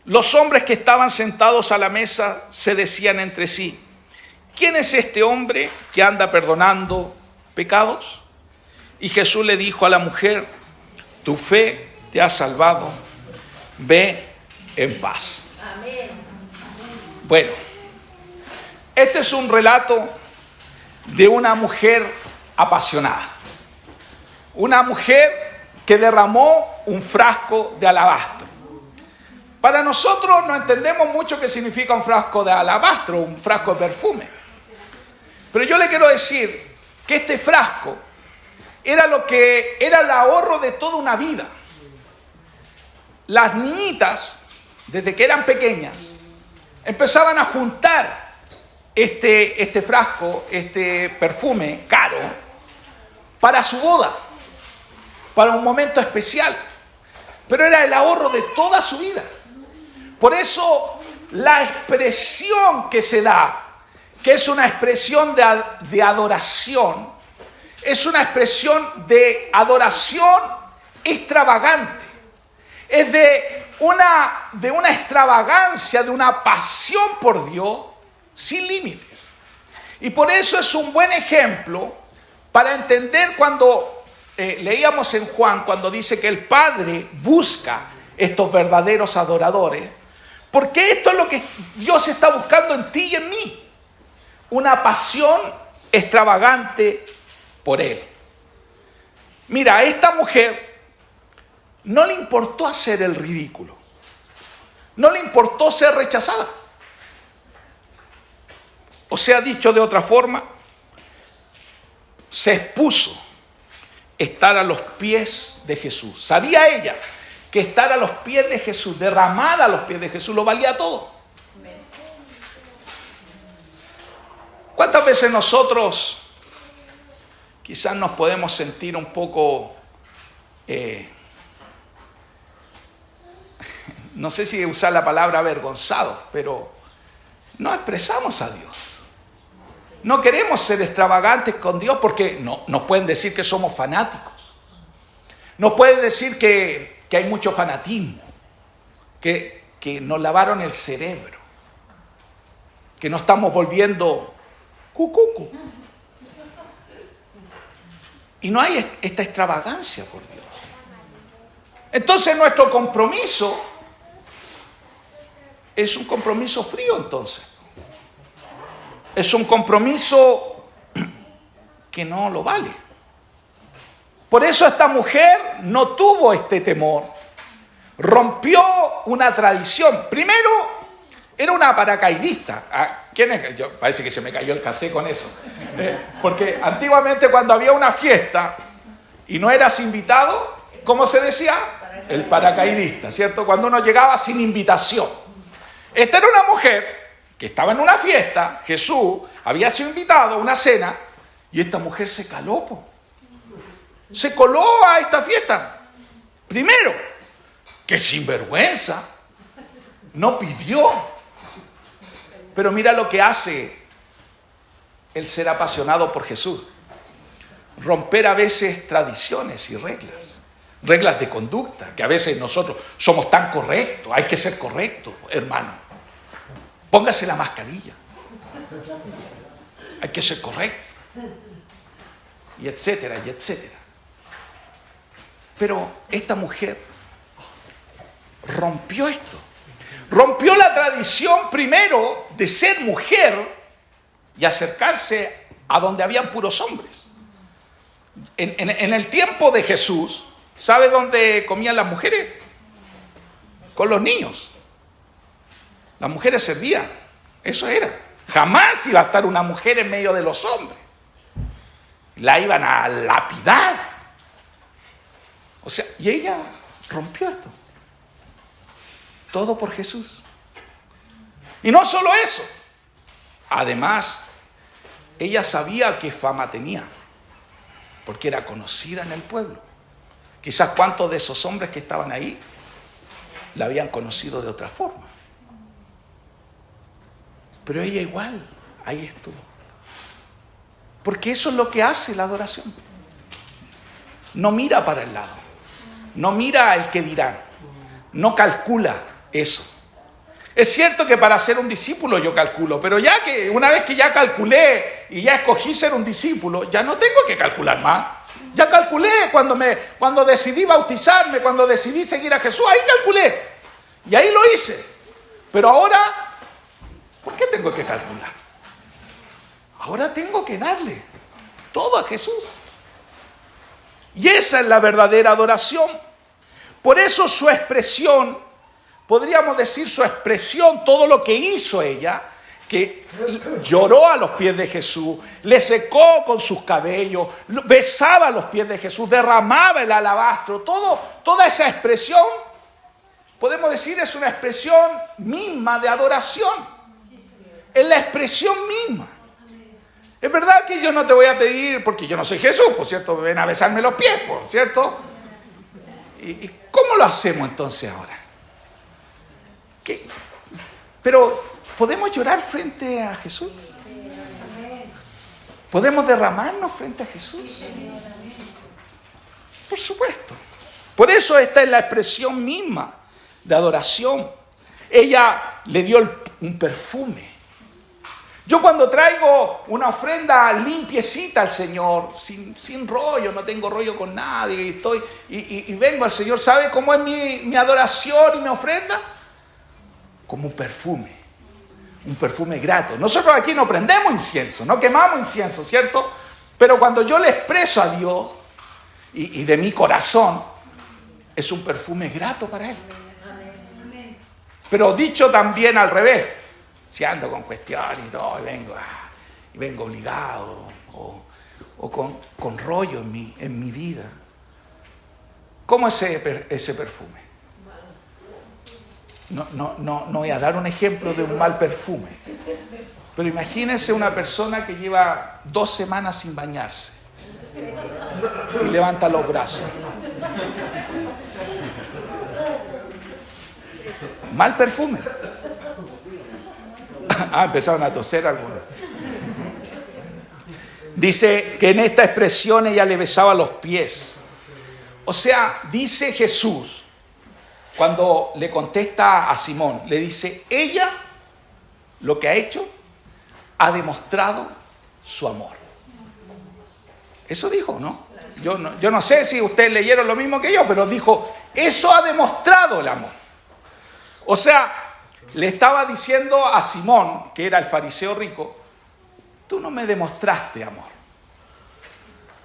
[SPEAKER 1] Los hombres que estaban sentados a la mesa se decían entre sí, ¿quién es este hombre que anda perdonando pecados? Y Jesús le dijo a la mujer, tu fe te ha salvado, ve en paz.
[SPEAKER 2] Amén.
[SPEAKER 1] Bueno, este es un relato de una mujer apasionada. Una mujer que derramó un frasco de alabastro. Para nosotros no entendemos mucho qué significa un frasco de alabastro, un frasco de perfume. Pero yo le quiero decir que este frasco era el ahorro de toda una vida. Las niñitas, desde que eran pequeñas, empezaban a juntar este frasco, este perfume caro, para su boda, para un momento especial. Pero era el ahorro de toda su vida. Por eso la expresión que se da, que es una expresión de adoración, es una expresión de adoración extravagante. Es de una extravagancia, de una pasión por Dios sin límites. Y por eso es un buen ejemplo para entender cuando leíamos en Juan, cuando dice que el Padre busca estos verdaderos adoradores, porque esto es lo que Dios está buscando en ti y en mí. Una pasión extravagante por Él. Mira, a esta mujer no le importó hacer el ridículo. No le importó ser rechazada. O sea, dicho de otra forma, se expuso estar a los pies de Jesús. Sabía ella que estar a los pies de Jesús, derramada a los pies de Jesús, lo valía todo. ¿Cuántas veces nosotros quizás nos podemos sentir un poco, no sé si usar la palabra avergonzados, pero no expresamos a Dios? No queremos ser extravagantes con Dios porque no, nos pueden decir que somos fanáticos. Nos pueden decir que hay mucho fanatismo, que nos lavaron el cerebro, que nos estamos volviendo cucucu. Y no hay esta extravagancia por Dios. Entonces nuestro compromiso es un compromiso frío entonces. Es un compromiso que no lo vale. Por eso esta mujer no tuvo este temor. Rompió una tradición. Primero, era una paracaidista. ¿Quién es? Parece que se me cayó el casé con eso. Porque antiguamente cuando había una fiesta y no eras invitado, ¿cómo se decía? El paracaidista, ¿cierto? Cuando uno llegaba sin invitación. Esta era una mujer que estaba en una fiesta, Jesús había sido invitado a una cena, y esta mujer se caló, se coló a esta fiesta. Primero, que sinvergüenza, no pidió. Pero mira lo que hace el ser apasionado por Jesús. Romper a veces tradiciones y reglas. Reglas de conducta, que a veces nosotros somos tan correctos. Hay que ser correctos, hermano. Póngase la mascarilla. Hay que ser correcto. Y etcétera, y etcétera. Pero esta mujer rompió esto. Rompió la tradición primero de ser mujer y acercarse a donde habían puros hombres. En el tiempo de Jesús, ¿sabe dónde comían las mujeres? Con los niños. Las mujeres servían, eso era. Jamás iba a estar una mujer en medio de los hombres. La iban a lapidar. O sea, y ella rompió esto. Todo por Jesús. Y no solo eso. Además, ella sabía qué fama tenía, porque era conocida en el pueblo. Quizás cuántos de esos hombres que estaban ahí la habían conocido de otra forma. Pero ella igual, ahí estuvo. Porque eso es lo que hace la adoración. No mira para el lado. No mira el que dirán. No calcula eso. Es cierto que para ser un discípulo yo calculo, pero ya que una vez que ya calculé y ya escogí ser un discípulo, ya no tengo que calcular más. Ya calculé cuando decidí bautizarme, cuando decidí seguir a Jesús, ahí calculé. Y ahí lo hice. Pero ahora, ¿por qué tengo que calcular? Ahora tengo que darle todo a Jesús. Y esa es la verdadera adoración. Por eso su expresión, podríamos decir su expresión, todo lo que hizo ella, que lloró a los pies de Jesús, le secó con sus cabellos, besaba los pies de Jesús, derramaba el alabastro, toda esa expresión, podemos decir, es una expresión misma de adoración. Es la expresión misma. Es verdad que yo no te voy a pedir, porque yo no soy Jesús, por cierto, ven a besarme los pies, por cierto. ¿Y cómo lo hacemos entonces ahora? ¿Qué? Pero, ¿podemos llorar frente a Jesús? ¿Podemos derramarnos frente a Jesús? Por supuesto. Por eso esta es la expresión misma de adoración. Ella le dio un perfume. Yo cuando traigo una ofrenda limpiecita al Señor, sin rollo, no tengo rollo con nadie, y vengo al Señor, ¿sabe cómo es mi adoración y mi ofrenda? Como un perfume grato. Nosotros aquí no prendemos incienso, no quemamos incienso, ¿cierto? Pero cuando yo le expreso a Dios, y de mi corazón, es un perfume grato para Él. Pero dicho también al revés, si ando con cuestiones y todo, y vengo obligado, o con rollo en mi vida, ¿cómo es ese perfume? No voy a dar un ejemplo de un mal perfume, pero imagínense una persona que lleva 2 semanas sin bañarse y levanta los brazos. Mal perfume. Empezaron a toser algunos. Dice que en esta expresión ella le besaba los pies. O sea, dice Jesús, cuando le contesta a Simón, le dice, ella lo que ha hecho, ha demostrado su amor. Eso dijo, ¿no? Yo no sé si ustedes leyeron lo mismo que yo, pero dijo, eso ha demostrado el amor. O sea, le estaba diciendo a Simón, que era el fariseo rico, tú no me demostraste amor.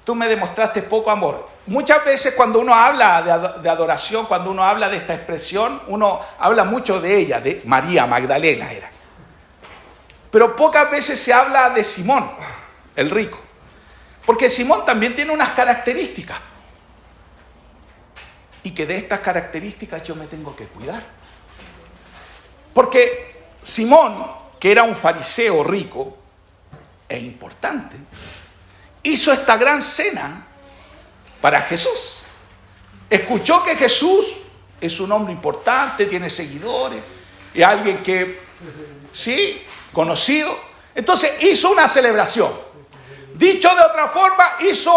[SPEAKER 1] Tú me demostraste poco amor. Muchas veces cuando uno habla de adoración, cuando uno habla de esta expresión, uno habla mucho de ella, de María Magdalena era. Pero pocas veces se habla de Simón, el rico. Porque Simón también tiene unas características. Y que de estas características yo me tengo que cuidar. Porque Simón, que era un fariseo rico e importante, hizo esta gran cena para Jesús. Escuchó que Jesús es un hombre importante, tiene seguidores, es alguien que, sí, conocido. Entonces hizo una celebración. Dicho de otra forma, hizo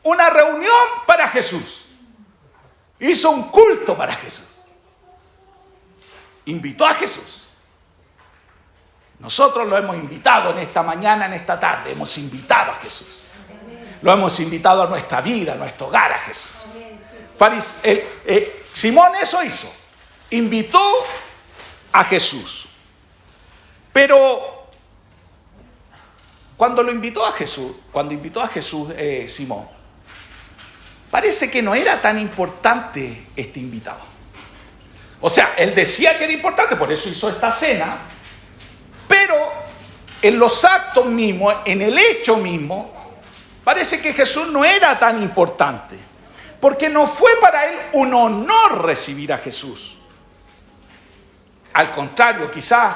[SPEAKER 1] una reunión para Jesús. Hizo un culto para Jesús. Invitó a Jesús. Nosotros lo hemos invitado en esta mañana, en esta tarde. Hemos invitado a Jesús. Lo hemos invitado a nuestra vida, a nuestro hogar, a Jesús. Simón eso hizo. Invitó a Jesús. Pero cuando invitó a Jesús Simón, parece que no era tan importante este invitado. O sea, él decía que era importante, por eso hizo esta cena, pero en los actos mismos, en el hecho mismo, parece que Jesús no era tan importante, porque no fue para él un honor recibir a Jesús. Al contrario, quizás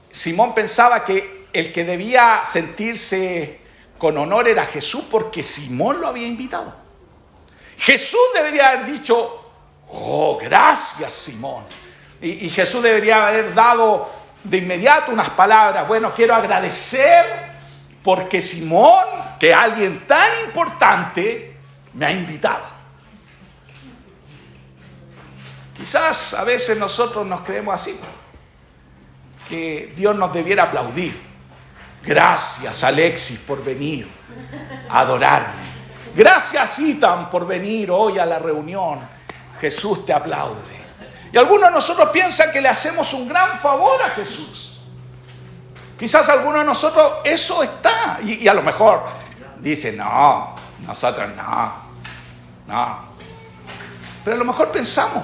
[SPEAKER 1] Simón pensaba que el que debía sentirse con honor era Jesús, porque Simón lo había invitado. Jesús debería haber dicho, oh, gracias, Simón. Y Jesús debería haber dado de inmediato unas palabras. Bueno, quiero agradecer porque Simón, que es alguien tan importante, me ha invitado. Quizás a veces nosotros nos creemos así, que Dios nos debiera aplaudir. Gracias, Alexis, por venir a adorarme. Gracias, Ethan, por venir hoy a la reunión. Jesús te aplaude. Y algunos de nosotros piensan que le hacemos un gran favor a Jesús. Quizás algunos de nosotros eso está. Y a lo mejor dicen, no, nosotros no. Pero a lo mejor pensamos.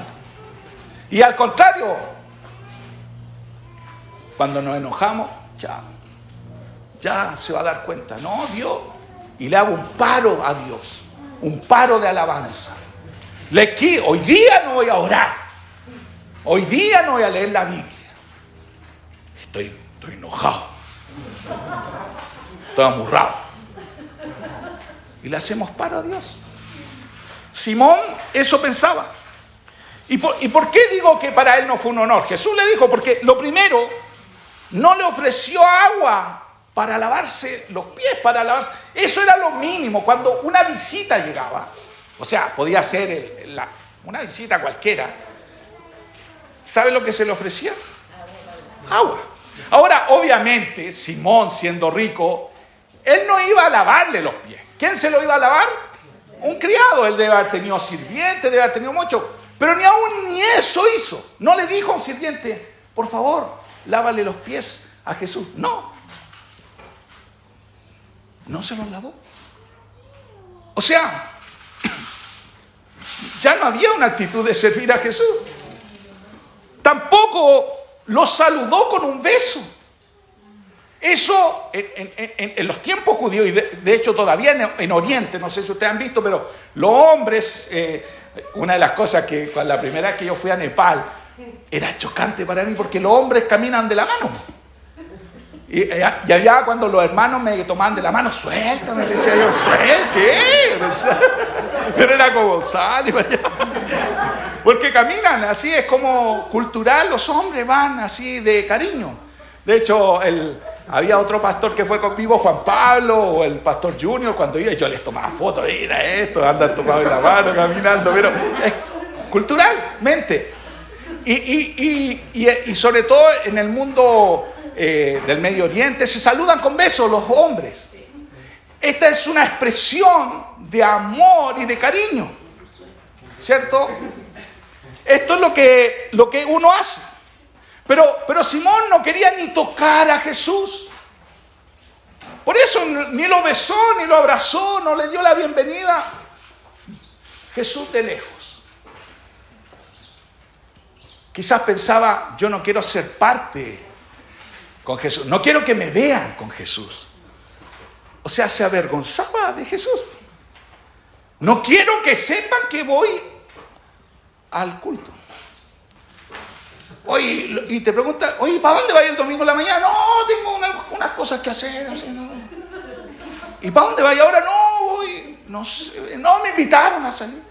[SPEAKER 1] Y al contrario, cuando nos enojamos, ya se va a dar cuenta. No, Dios. Y le hago un paro a Dios. Un paro de alabanza. Hoy día no voy a orar. Hoy día no voy a leer la Biblia. Estoy enojado. Estoy amurrado. Y le hacemos paro a Dios. Simón eso pensaba. ¿Y por qué digo que para él no fue un honor? Jesús le dijo, porque lo primero, no le ofreció agua para lavarse los pies, Eso era lo mínimo. Cuando una visita llegaba, o sea, podía ser una visita cualquiera, ¿sabe lo que se le ofrecía? Agua. Ahora, obviamente, Simón, siendo rico, él no iba a lavarle los pies. ¿Quién se lo iba a lavar? Un criado. Él debe haber tenido sirviente, debe haber tenido mucho. Pero ni eso hizo. No le dijo a un sirviente, por favor, lávale los pies a Jesús. No se los lavó. O sea, ya no había una actitud de servir a Jesús. Tampoco lo saludó con un beso. Eso en los tiempos judíos, y de hecho todavía en Oriente, no sé si ustedes han visto, pero los hombres, una de las cosas que la primera vez que yo fui a Nepal, era chocante para mí porque los hombres caminan de la mano. Y allá cuando los hermanos me tomaban de la mano, suéltame, le decía yo, ¿qué? Pero era como sal, porque caminan así, es como cultural, los hombres van así de cariño. De hecho, había otro pastor que fue conmigo, Juan Pablo, o el pastor Junior, cuando yo les tomaba fotos, mira esto, andan tomados en la mano, caminando, pero es culturalmente. Y sobre todo en el mundo del Medio Oriente se saludan con besos los hombres. Esta es una expresión de amor y de cariño, ¿cierto? Esto es lo que uno hace. Pero Simón no quería ni tocar a Jesús. Por eso ni lo besó, ni lo abrazó, no le dio la bienvenida. Jesús de lejos. Quizás pensaba, yo no quiero ser parte con Jesús. No quiero que me vean con Jesús. O sea, se avergonzaba de Jesús. No quiero que sepan que voy al culto. Oye, y te pregunta, oye, ¿para dónde va a ir el domingo en la mañana? No, tengo unas cosas que hacer. Así, no. ¿Y para dónde va? Y ahora no voy, no sé, no me invitaron a salir.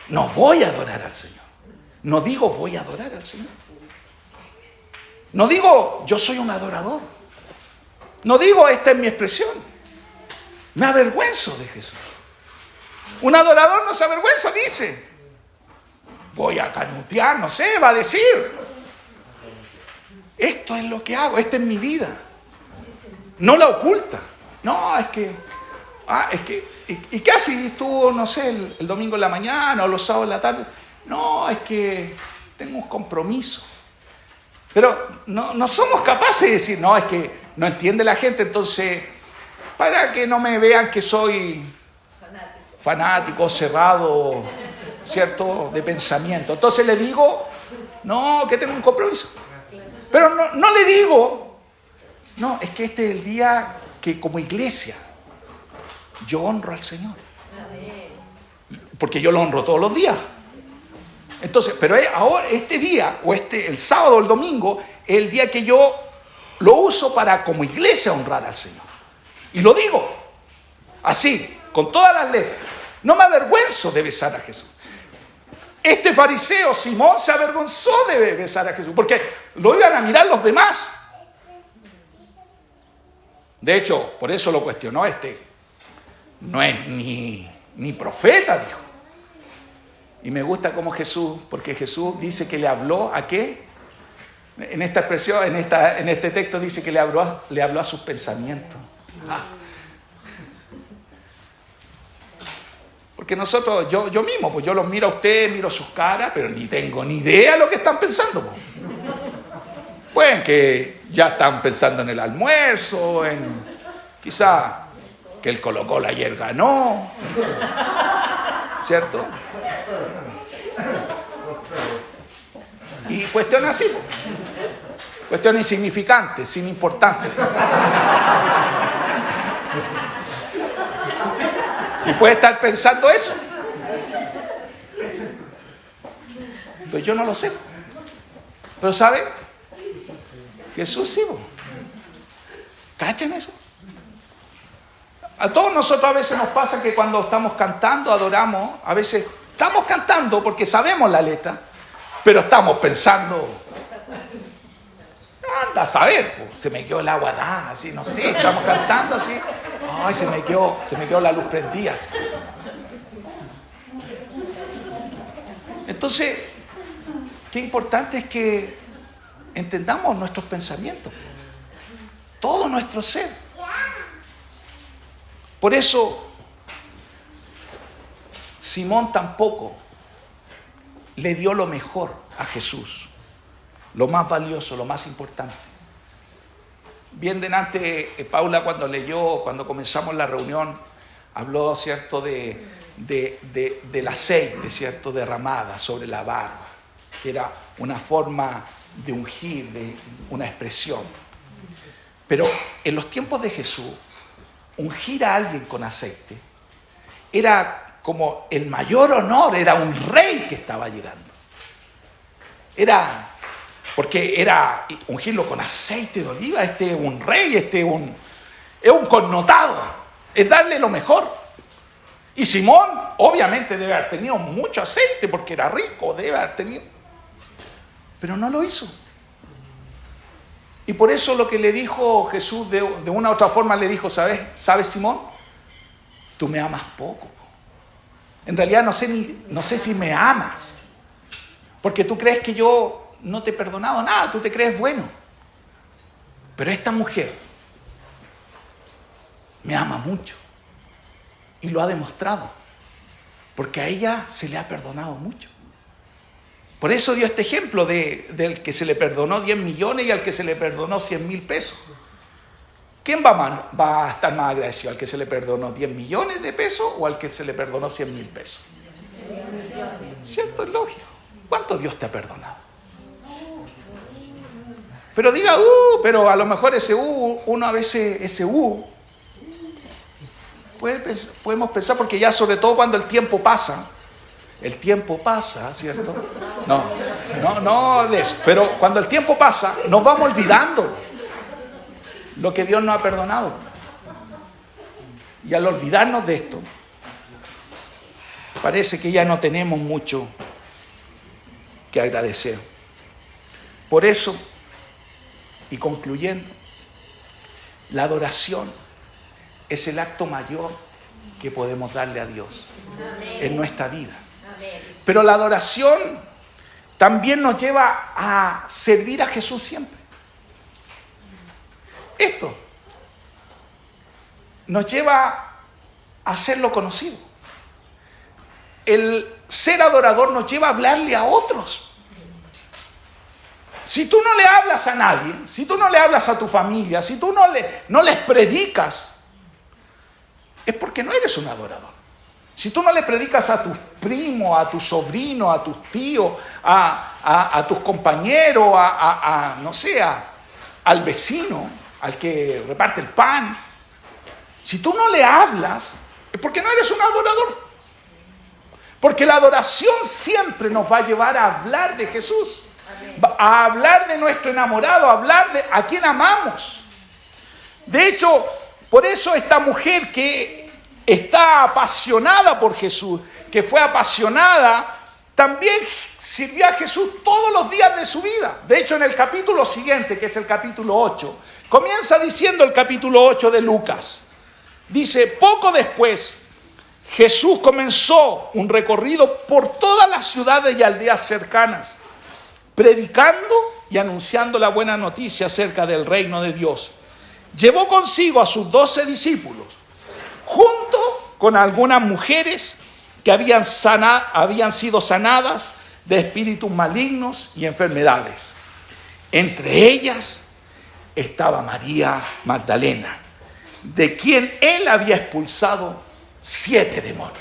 [SPEAKER 1] No voy a adorar al Señor. No digo voy a adorar al Señor. No digo yo soy un adorador. No digo esta es mi expresión. Me avergüenzo de Jesús. Un adorador no se avergüenza, dice. Voy a canutear, no sé, va a decir. Esto es lo que hago, esta es mi vida. No la oculta. No, es que... ¿Y qué haces tú, no sé, el domingo en la mañana o los sábados en la tarde? No, es que tengo un compromiso. Pero no somos capaces de decir, no, es que no entiende la gente, entonces, para que no me vean que soy fanático, cerrado, ¿cierto?, de pensamiento. Entonces le digo, no, que tengo un compromiso. Pero no le digo, no, es que este es el día que como iglesia yo honro al Señor. Porque yo lo honro todos los días. Entonces, pero ahora este día, o el sábado o el domingo, es el día que yo lo uso para como iglesia honrar al Señor. Y lo digo así, con todas las letras. No me avergüenzo de besar a Jesús. Este fariseo, Simón, se avergonzó de besar a Jesús, porque lo iban a mirar los demás. De hecho, por eso lo cuestionó no es ni profeta, dijo. Y me gusta como Jesús, porque Jesús dice que le habló ¿a qué? En esta expresión, en este texto dice que le habló a sus pensamientos. Porque nosotros, yo mismo, pues yo los miro a ustedes, miro sus caras, pero ni tengo ni idea de lo que están pensando. Pues. Pueden que ya están pensando en el almuerzo, quizá que el Colo-Colo ayer ganó, ¿cierto? Y cuestiones así, pues. Cuestiones insignificantes, sin importancia. Y puede estar pensando eso. Pues yo no lo sé. Pero ¿sabe? Jesús sí. ¿Cachan eso? A todos nosotros a veces nos pasa que cuando estamos cantando, adoramos, a veces estamos cantando porque sabemos la letra, pero estamos pensando, anda a saber, se me quedó el agua, así, no sé, estamos cantando así, ay, se me quedó la luz prendida. Así. Entonces, qué importante es que entendamos nuestros pensamientos, todo nuestro ser. Por eso, Simón tampoco le dio lo mejor a Jesús, lo más valioso, lo más importante. Bien delante, Paula cuando comenzamos la reunión, habló, ¿cierto?, del aceite, ¿cierto?, derramada sobre la barba, que era una forma de ungir, de una expresión. Pero en los tiempos de Jesús, ungir a alguien con aceite era como el mayor honor, era un rey que estaba llegando. Porque era ungirlo con aceite de oliva, un rey, es un connotado, es darle lo mejor. Y Simón obviamente debe haber tenido mucho aceite porque era rico, debe haber tenido, pero no lo hizo. Y por eso lo que le dijo Jesús, de una u otra forma le dijo, ¿sabes Simón? Tú me amas poco. En realidad no sé si me amas, porque tú crees que yo no te he perdonado nada, tú te crees bueno. Pero esta mujer me ama mucho y lo ha demostrado, porque a ella se le ha perdonado mucho. Por eso dio este ejemplo del que se le perdonó 10 millones y al que se le perdonó 100,000 pesos. ¿Quién va a estar más agradecido? ¿Al que se le perdonó 10 millones de pesos o al que se le perdonó 100,000 pesos? ¿Cierto? Es lógico. ¿Cuánto Dios te ha perdonado? Pero diga, pero a lo mejor uno a veces ese podemos pensar, porque ya sobre todo cuando el tiempo pasa, ¿cierto? No de eso. Pero cuando el tiempo pasa, nos vamos olvidando lo que Dios nos ha perdonado. Y al olvidarnos de esto, parece que ya no tenemos mucho que agradecer. Por eso, y concluyendo, la adoración es el acto mayor que podemos darle a Dios en nuestra vida. Pero la adoración también nos lleva a servir a Jesús siempre. Esto nos lleva a hacerlo conocido. El ser adorador nos lleva a hablarle a otros. Si tú no le hablas a nadie, si tú no le hablas a tu familia, si tú no les predicas, es porque no eres un adorador. Si tú no le predicas a tus primos, a tus sobrinos, a tus tíos, a tus compañeros, no sé, al vecino, al que reparte el pan, si tú no le hablas, es porque no eres un adorador. Porque la adoración siempre nos va a llevar a hablar de Jesús, a hablar de nuestro enamorado, a hablar de a quien amamos. De hecho, por eso esta mujer que está apasionada por Jesús, que fue apasionada también sirvió a Jesús todos los días de su vida. De hecho, en el capítulo siguiente, que es el capítulo 8, comienza diciendo el capítulo 8 de Lucas. Dice, poco después, Jesús comenzó un recorrido por todas las ciudades y aldeas cercanas, predicando y anunciando la buena noticia acerca del reino de Dios. Llevó consigo a sus 12 discípulos, junto con algunas mujeres que habían sido sanadas de espíritus malignos y enfermedades. Entre ellas estaba María Magdalena, de quien él había expulsado 7 demonios.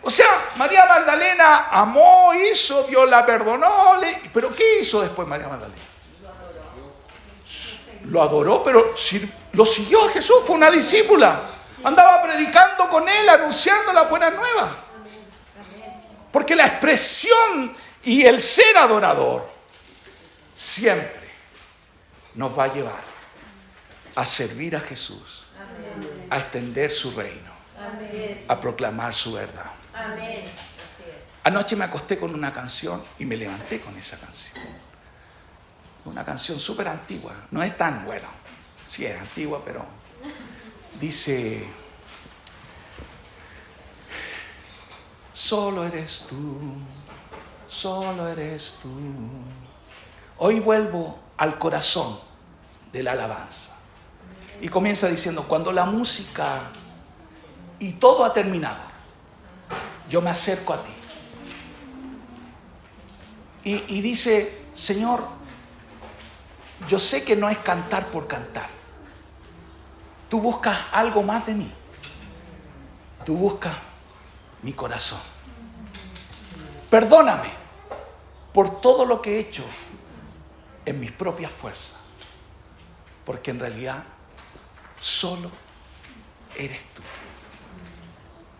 [SPEAKER 1] O sea, María Magdalena amó, hizo, Dios la perdonó, pero ¿qué hizo después María Magdalena? Lo adoró, pero lo siguió a Jesús, fue una discípula. Andaba predicando con él, anunciando la buena nueva. Porque la expresión y el ser adorador siempre nos va a llevar a servir a Jesús, a extender su reino, a proclamar su verdad. Anoche me acosté con una canción y me levanté con esa canción. Una canción súper antigua, no es tan bueno, sí es antigua, pero dice: solo eres tú, solo eres tú. Hoy vuelvo al corazón de la alabanza. Y comienza diciendo, cuando la música y todo ha terminado, yo me acerco a ti. Y dice, Señor, yo sé que no es cantar por cantar. Tú buscas algo más de mí. Tú buscas mi corazón. Perdóname por todo lo que he hecho en mis propias fuerzas. Porque en realidad solo eres tú.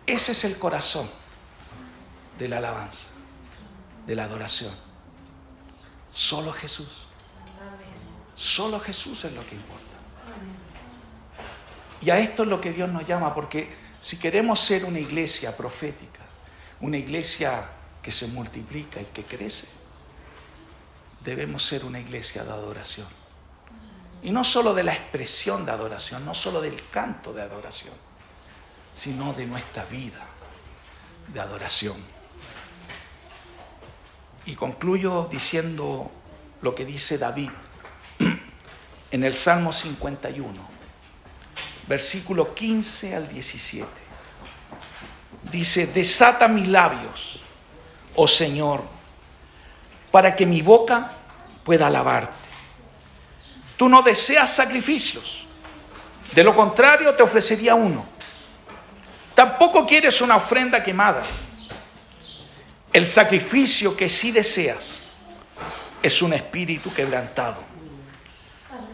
[SPEAKER 1] Ese es el corazón de la alabanza, de la adoración. Solo Jesús. Solo Jesús es lo que importa. Y a esto es lo que Dios nos llama, porque si queremos ser una iglesia profética, una iglesia que se multiplica y que crece, debemos ser una iglesia de adoración. Y no solo de la expresión de adoración, no solo del canto de adoración, sino de nuestra vida de adoración. Y concluyo diciendo lo que dice David en el Salmo 51, versículo 15 al 17. Dice, desata mis labios, oh Señor, para que mi boca pueda alabarte. Tú no deseas sacrificios, de lo contrario te ofrecería uno. Tampoco quieres una ofrenda quemada. El sacrificio que sí deseas es un espíritu quebrantado.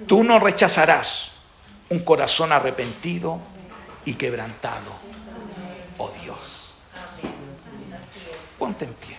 [SPEAKER 1] Tú no rechazarás un corazón arrepentido y quebrantado, oh Dios. Ponte en pie.